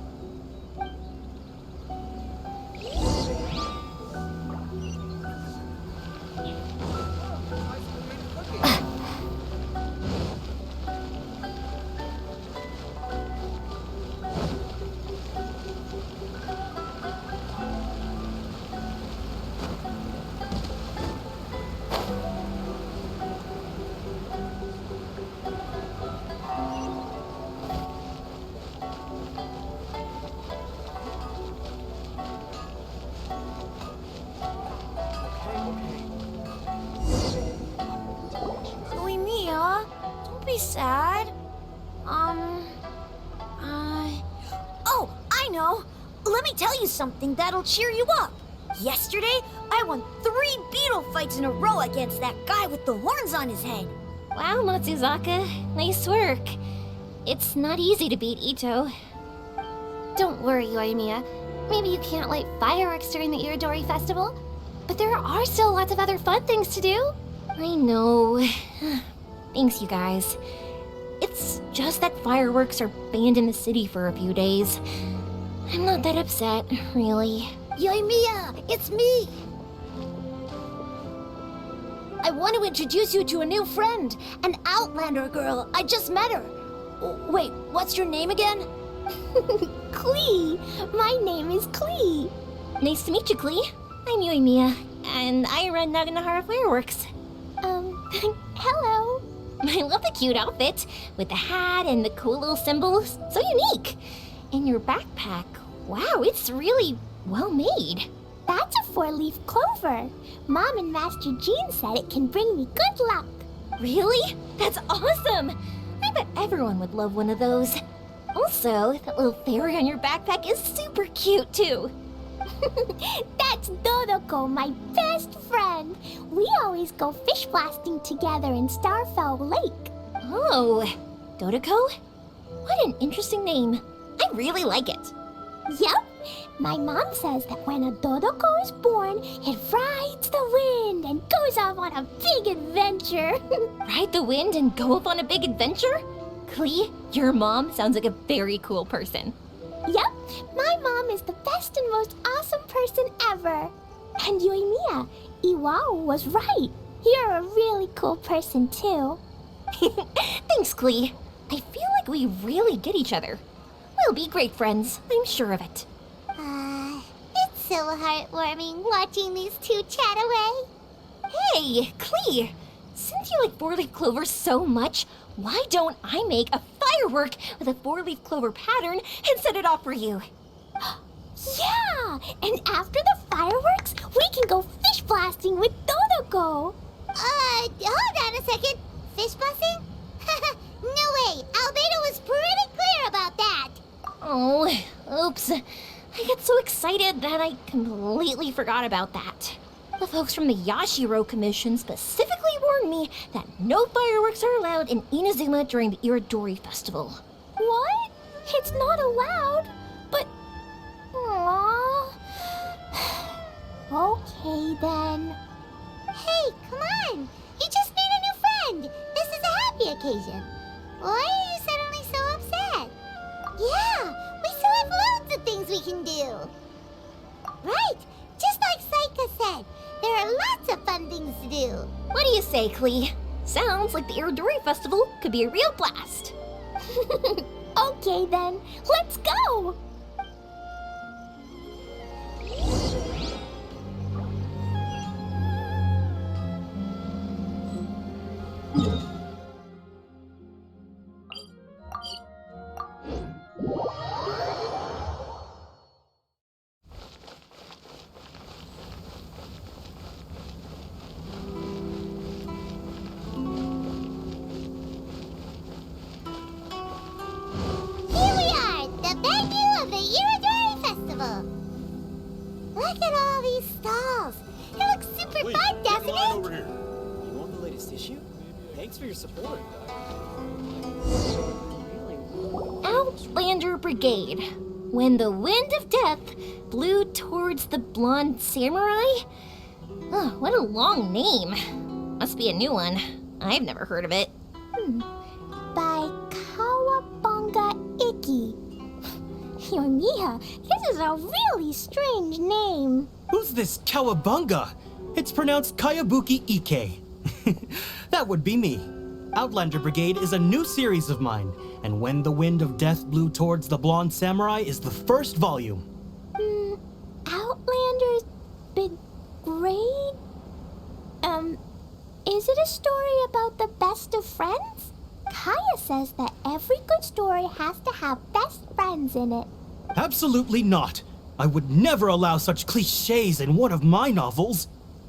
Yoimiya, don't be sad. Oh, I know. Let me tell you something that'll cheer you up. Yesterday, I won 3 beetle fights in a row against that guy with the horns on his head. Wow, Matsuzaka. Nice work. It's not easy to beat Ito. Don't worry, Yoimiya. Maybe you can't light fireworks during the Iridori Festival, but there are still lots of other fun things to do. I know. Thanks, you guys. It's just that fireworks are banned in the city for a few days. I'm not that upset, really. Yoimiya, it's me! I want to introduce you to a new friend, an Outlander girl. I just met her. Wait, what's your name again? Klee. My name is Klee. Nice to meet you, Klee. I'm Yoimiya, and I run Naganahara Fireworks. Hello. I love the cute outfit, with the hat and the cool little symbols. So unique. And your backpack, wow, it's really well made. That's a 4-leaf clover. Mom and Master Jean said it can bring me good luck. Really? That's awesome! I bet everyone would love one of those. Also, that little fairy on your backpack is super cute, too. That's Dodoko, my best friend. We always go fish blasting together in Starfell Lake. Oh, Dodoko? What an interesting name. I really like it. Yep. My mom says that when a Dodoko is born, it rides the wind and goes off on a big adventure. Ride the wind and go off on a big adventure? Klee, your mom sounds like a very cool person. Yep, my mom is the best and most awesome person ever. And Yoimiya, Iwao was right. You're a really cool person too. Thanks, Klee. I feel like we really get each other. We'll be great friends, I'm sure of it. It's so heartwarming watching these two chat away. Hey, Klee! Since you like 4-leaf clovers so much, why don't I make a firework with a 4-leaf clover pattern and set it off for you? Yeah! And after the fireworks, we can go fish blasting with Dodoko. Hold on a second. Fish blasting? No way! Albedo was pretty clear about that! Oh, oops. I got so excited that I completely forgot about that. The folks from the Yashiro Commission specifically warned me that no fireworks are allowed in Inazuma during the Irodori Festival. What? It's not allowed? But... Aww. Okay then. Hey, come on! You just made a new friend! This is a happy occasion. Why are you suddenly so upset? Yeah, we still have loads of things we can do. Right, just like Saika said, there are lots of fun things to do. What do you say, Klee? Sounds like the Irodori Festival could be a real blast. Okay then, let's go! Look at all these stalls. It looks super fun, doesn't it? Over here. You want the latest issue? Thanks for your support. Outlander Brigade. When the wind of death blew towards the blonde samurai? Oh, what a long name. Must be a new one. I've never heard of it. By Kawabunga Iki. Yoimiya, this is a really strange name. Who's this Kawabunga? It's pronounced Kayabuki Ike. That would be me. Outlander Brigade is a new series of mine, and When the Wind of Death Blew Towards the Blonde Samurai is the first volume. Outlander's Brigade? Is it a story about the best of friends? Kaya says that every good story has to have best friends in it. Absolutely not. I would never allow such cliches in one of my novels.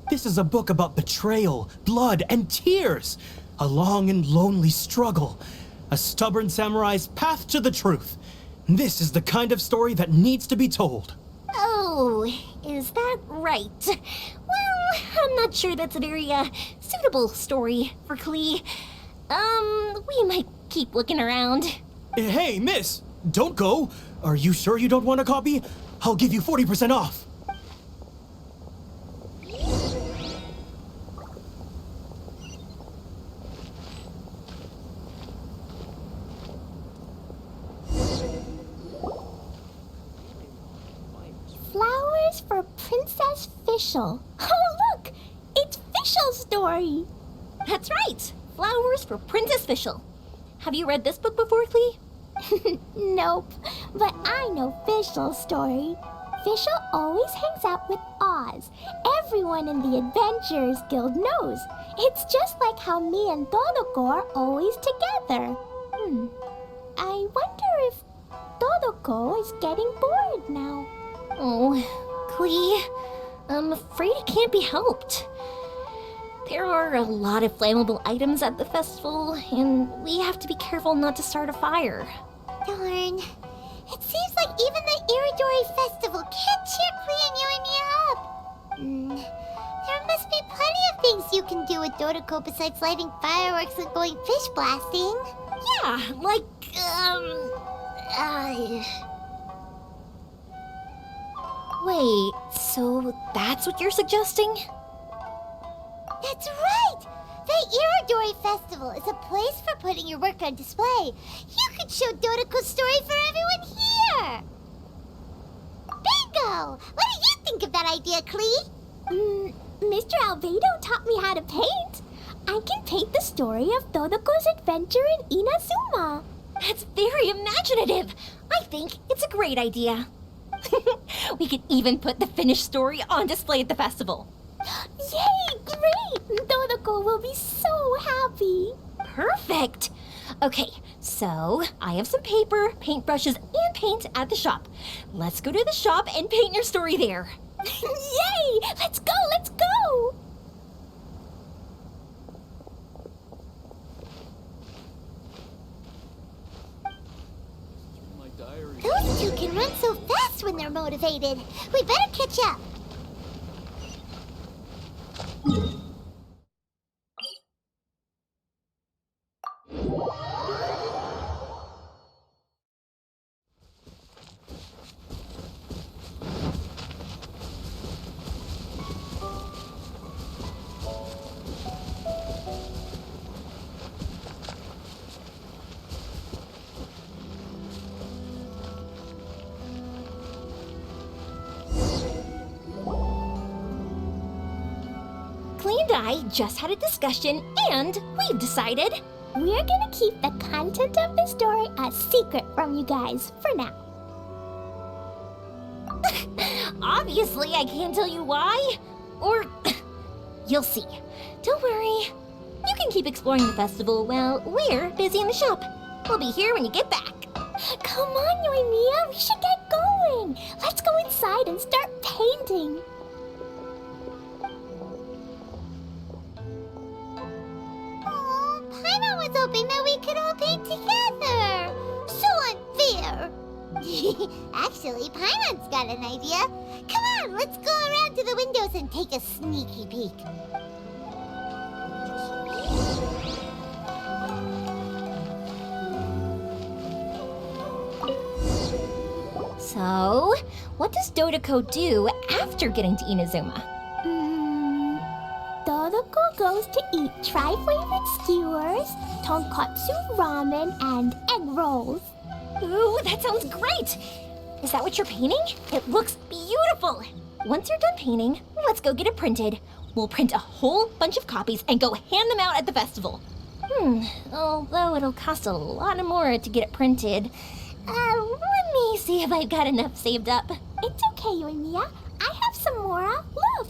This is a book about betrayal, blood, and tears. A long and lonely struggle. A stubborn samurai's path to the truth. This is the kind of story that needs to be told. Oh, is that right? Well, I'm not sure that's a very, suitable story for Klee. We might keep looking around. Hey, miss! Don't go! Are you sure you don't want a copy? I'll give you 40% off. Flowers for Princess Fischl. Oh, look! It's Fischl's story! That's right! Flowers for Princess Fischl. Have you read this book before, Klee? Nope, but I know Fischl's story. Fischl always hangs out with Oz. Everyone in the Adventurers Guild knows. It's just like how me and Dodoko are always together. I wonder if Dodoko is getting bored now. Oh, Klee, I'm afraid it can't be helped. There are a lot of flammable items at the festival, and we have to be careful not to start a fire. Darn. It seems like even the Iridori Festival can't cheer Klee and you and me up. There must be plenty of things you can do with Dodoko besides lighting fireworks and going fish blasting. Yeah, like, Wait, so that's what you're suggesting? That's right! The Iridori Festival is a place for putting your work on display. You could show Dodoko's story for everyone here! Bingo! What do you think of that idea, Klee? Mr. Albedo taught me how to paint. I can paint the story of Dodoko's adventure in Inazuma. That's very imaginative. I think it's a great idea. We could even put the finished story on display at the festival. Yay, great! Dodoko will be so happy. Perfect. Okay, so I have some paper, paintbrushes, and paint at the shop. Let's go to the shop and paint your story there. Yay! Let's go, let's go! Those two can run so fast when they're motivated. We better catch up. Klee and I just had a discussion, and we've decided we're gonna keep the content of the story a secret from you guys for now. Obviously, I can't tell you why. Or you'll see. Don't worry. You can keep exploring the festival while we're busy in the shop. We'll be here when you get back. Come on, Yoimiya, we should get going. Let's go inside and start painting. Paimon was hoping that we could all paint together. So unfair. Actually, Paimon's got an idea. Come on, let's go around to the windows and take a sneaky peek. So, what does Dodoko do after getting to Inazuma? Dodoko goes to eat tri-flavored skewers, tonkatsu ramen, and egg rolls. Ooh, that sounds great! Is that what you're painting? It looks beautiful! Once you're done painting, let's go get it printed. We'll print a whole bunch of copies and go hand them out at the festival. Although it'll cost a lot more to get it printed. Let me see if I've got enough saved up. It's okay, Yoimiya. I have some mora. Look!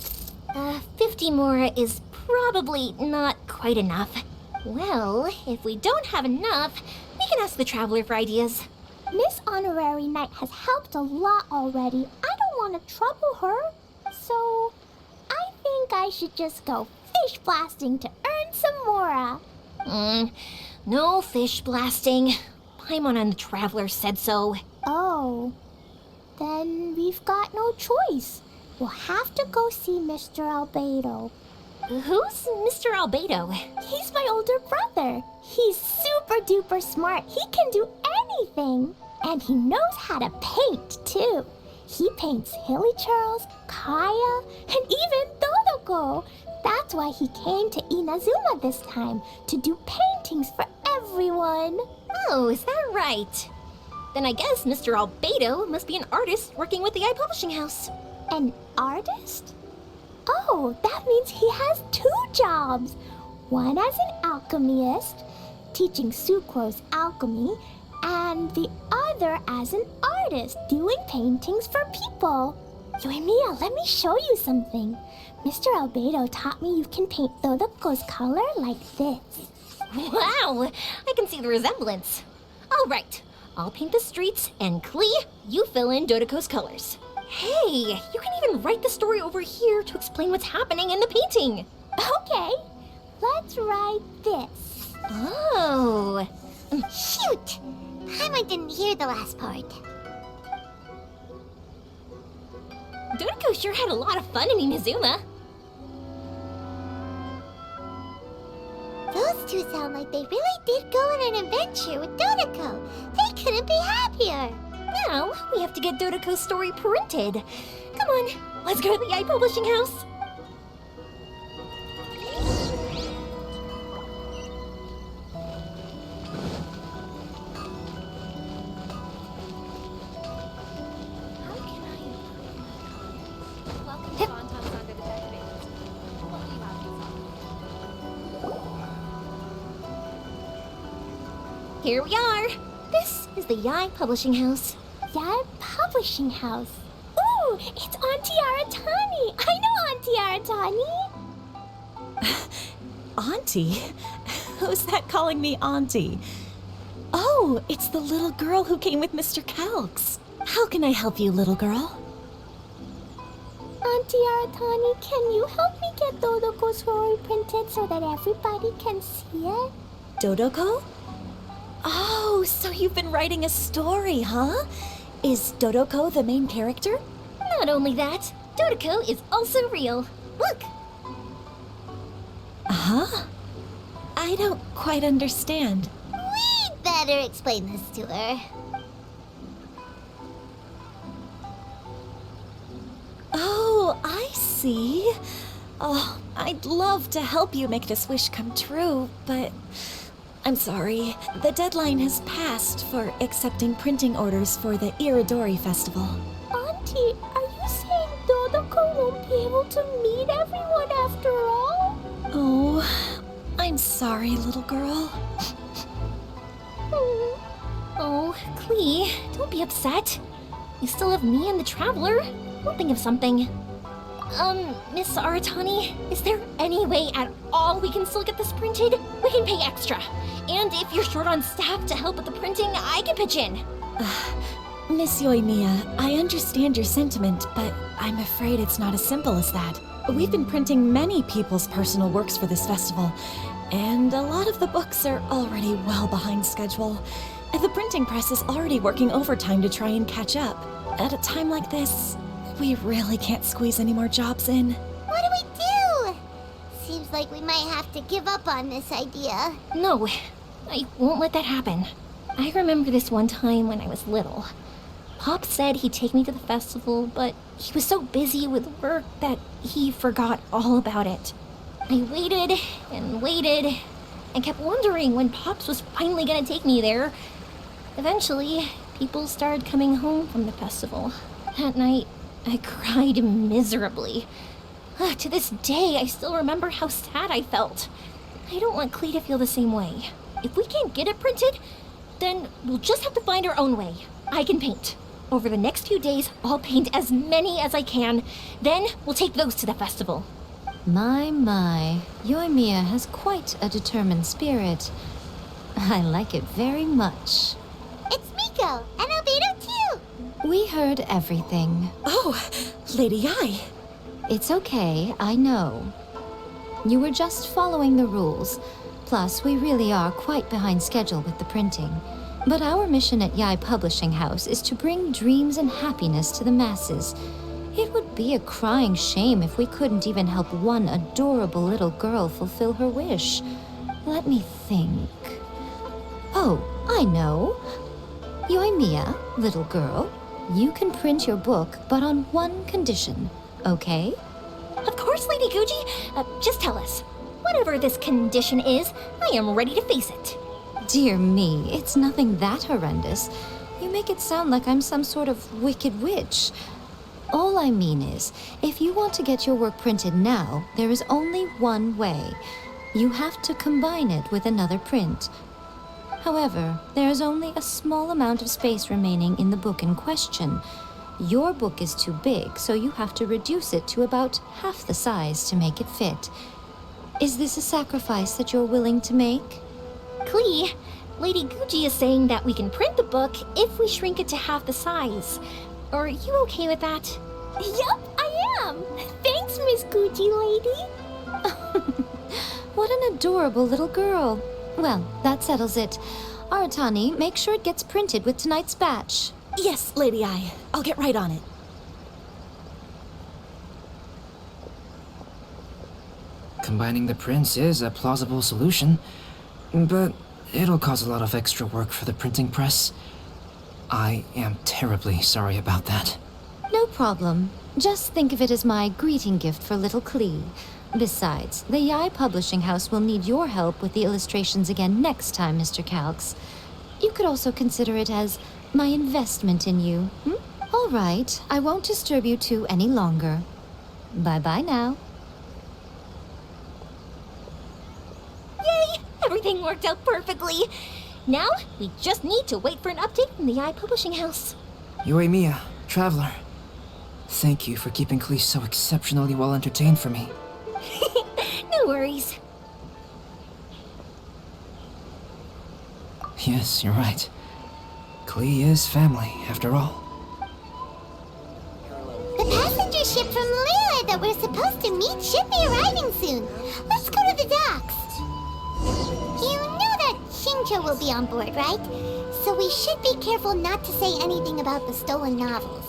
50 mora is probably not quite enough. Well, if we don't have enough, we can ask the Traveler for ideas. Miss Honorary Knight has helped a lot already. I don't want to trouble her. So, I think I should just go fish blasting to earn some mora. No fish blasting. Paimon and the Traveler said so. Oh. Then we've got no choice. We'll have to go see Mr. Albedo. Who's Mr. Albedo? He's my older brother. He's super duper smart. He can do anything. And he knows how to paint, too. He paints Hilly Charles, Kaya, and even Dodoko. That's why he came to Inazuma this time, to do paintings for everyone. Oh, is that right? Then I guess Mr. Albedo must be an artist working with the publishing house. An artist? Oh, that means he has 2 jobs. One as an alchemist, teaching Sucrose alchemy, and the other as an artist, doing paintings for people. Yoimiya, let me show you something. Mr. Albedo taught me you can paint Dodoko's color like this. Wow, I can see the resemblance. All right, I'll paint the streets, and Klee, you fill in Dodoko's colors. Hey, you can even write the story over here to explain what's happening in the painting. Okay, let's write this. Oh, shoot! I didn't hear the last part. Dodoko sure had a lot of fun in Inazuma. Those two sound like they really did go on an adventure with Dodoko. They couldn't be happier. Now, we have to get Dodoko's story printed. Come on, let's go to the Publishing House. Here we are. This is the Yai Publishing House. Yai Publishing House. Ooh, it's Auntie Aratani. I know Auntie Aratani. Auntie? Who's that calling me Auntie? Oh, it's the little girl who came with Mr. Calx. How can I help you, little girl? Auntie Aratani, can you help me get Dodoko's story printed so that everybody can see it? Dodoko? Oh, so you've been writing a story, huh? Is Dodoko the main character? Not only that, Dodoko is also real. Look! Huh? I don't quite understand. We'd better explain this to her. Oh, I see. Oh, I'd love to help you make this wish come true, but I'm sorry. The deadline has passed for accepting printing orders for the Iridori Festival. Auntie, are you saying Dodoko won't be able to meet everyone after all? Oh, I'm sorry, little girl. Oh, Klee, don't be upset. You still have me and the Traveler. We'll think of something. Miss Aratani, is there any way at all we can still get this printed? We can pay extra. And if you're short on staff to help with the printing, I can pitch in. Miss Yoimiya, I understand your sentiment, but I'm afraid it's not as simple as that. We've been printing many people's personal works for this festival, and a lot of the books are already well behind schedule. The printing press is already working overtime to try and catch up. At a time like this, we really can't squeeze any more jobs in. What do we do? Seems like we might have to give up on this idea. No, I won't let that happen. I remember this one time when I was little. Pop said he'd take me to the festival, but he was so busy with work that he forgot all about it. I waited and kept wondering when Pops was finally gonna take me there. Eventually, people started coming home from the festival. That night, I cried miserably. To this day, I still remember how sad I felt. I don't want Klee to feel the same way. If we can't get it printed, then we'll just have to find our own way. I can paint. Over the next few days, I'll paint as many as I can. Then we'll take those to the festival. My. Yoimiya has quite a determined spirit. I like it very much. It's Miko and Albedo too. We heard everything. Oh, Lady Ai. It's okay, I know. You were just following the rules. Plus, we really are quite behind schedule with the printing. But our mission at Yai Publishing House is to bring dreams and happiness to the masses. It would be a crying shame if we couldn't even help one adorable little girl fulfill her wish. Let me think. Oh, I know. Yoimiya, little girl, you can print your book, but on one condition, okay? Of course, Lady Guji. Just tell us. Whatever this condition is, I am ready to face it. Dear me, it's nothing that horrendous. You make it sound like I'm some sort of wicked witch. All I mean is, if you want to get your work printed now, there is only one way. You have to combine it with another print. However, there is only a small amount of space remaining in the book in question. Your book is too big, so you have to reduce it to about half the size to make it fit. Is this a sacrifice that you're willing to make? Klee, Lady Guji is saying that we can print the book if we shrink it to half the size. Are you okay with that? Yup, I am. Thanks, Miss Guji lady. What an adorable little girl. Well, that settles it. Aratani, make sure it gets printed with tonight's batch. Yes, Lady Ai. I'll get right on it. Combining the prints is a plausible solution, but it'll cause a lot of extra work for the printing press. I am terribly sorry about that. No problem. Just think of it as my greeting gift for little Klee. Besides, the Yai Publishing House will need your help with the illustrations again next time, Mr. Calx. You could also consider it as my investment in you. All right, I won't disturb you two any longer. Bye-bye now. Yay! Everything worked out perfectly. Now, we just need to wait for an update from the Yai Publishing House. Yoimiya, Traveler. Thank you for keeping Klee so exceptionally well entertained for me. No worries. Yes, you're right. Klee is family, after all. The passenger ship from Lila that we're supposed to meet should be arriving soon. Let's go to the docks. You know that Shincho will be on board, right? So we should be careful not to say anything about the stolen novels.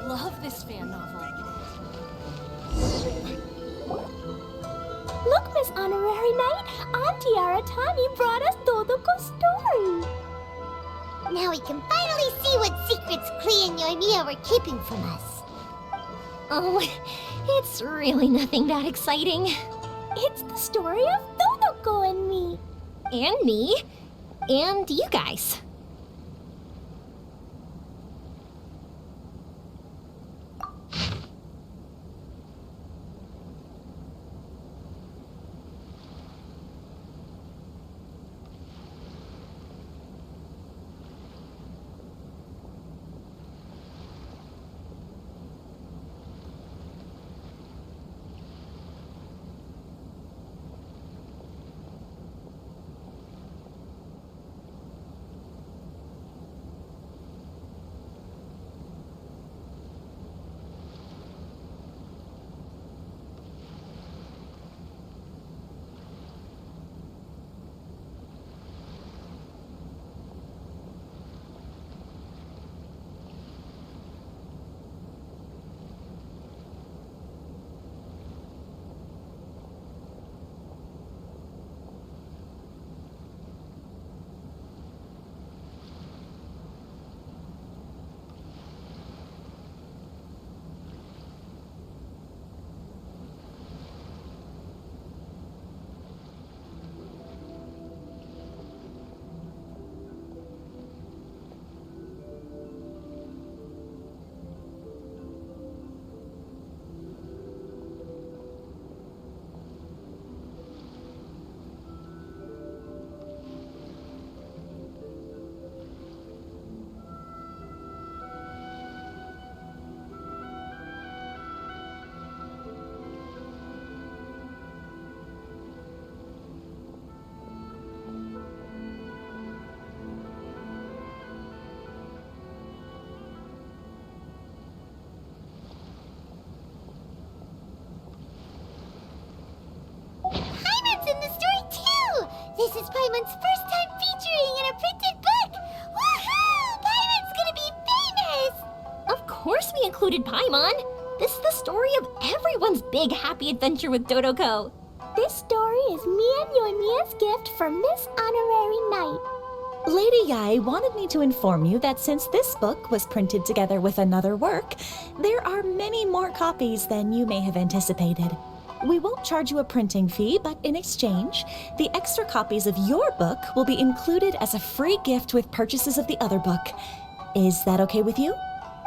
Love this fan novel. Look, Miss Honorary Knight, Auntie Aratani brought us Dodoko's story. Now we can finally see what secrets Klee and Yoimiya were keeping from us. Oh, it's really nothing that exciting. It's the story of Dodoko and me. And me. And you guys. Paimon's first time featuring in a printed book! Woohoo! Paimon's gonna be famous! Of course we included Paimon. This is the story of everyone's big happy adventure with Dodoko. This story is me and Yoimiya's gift for Miss Honorary Knight. Lady Yai wanted me to inform you that since this book was printed together with another work, there are many more copies than you may have anticipated. We won't charge you a printing fee, but in exchange, the extra copies of your book will be included as a free gift with purchases of the other book. Is that okay with you?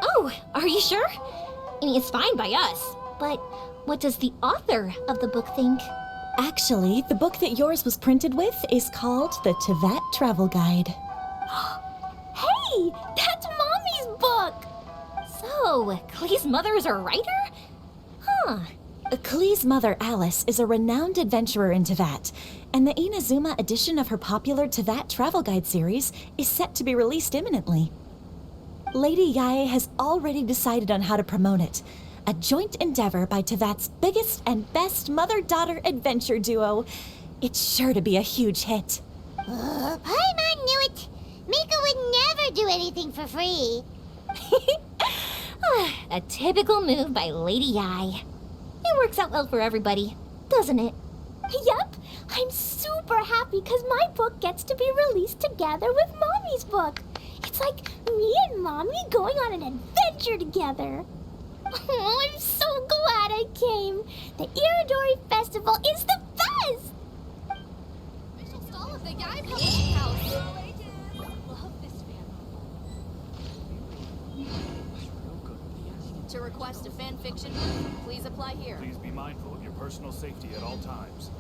Oh, are you sure? I mean, it's fine by us. But what does the author of the book think? Actually, the book that yours was printed with is called the Teyvat Travel Guide. Hey, that's Mommy's book! So, Klee's mother is a writer? Huh. Klee's mother, Alice, is a renowned adventurer in Teyvat, and the Inazuma edition of her popular Teyvat Travel Guide series is set to be released imminently. Lady Yae has already decided on how to promote it, a joint endeavor by Teyvat's biggest and best mother-daughter adventure duo. It's sure to be a huge hit. Paimon knew it! Miko would never do anything for free. A typical move by Lady Yae. It works out well for everybody, doesn't it? Yup! I'm super happy because my book gets to be released together with Mommy's book. It's like me and Mommy going on an adventure together. Oh, I'm so glad I came. The Iridori Festival is the best! To request a fan fiction, please apply here. Please be mindful of your personal safety at all times.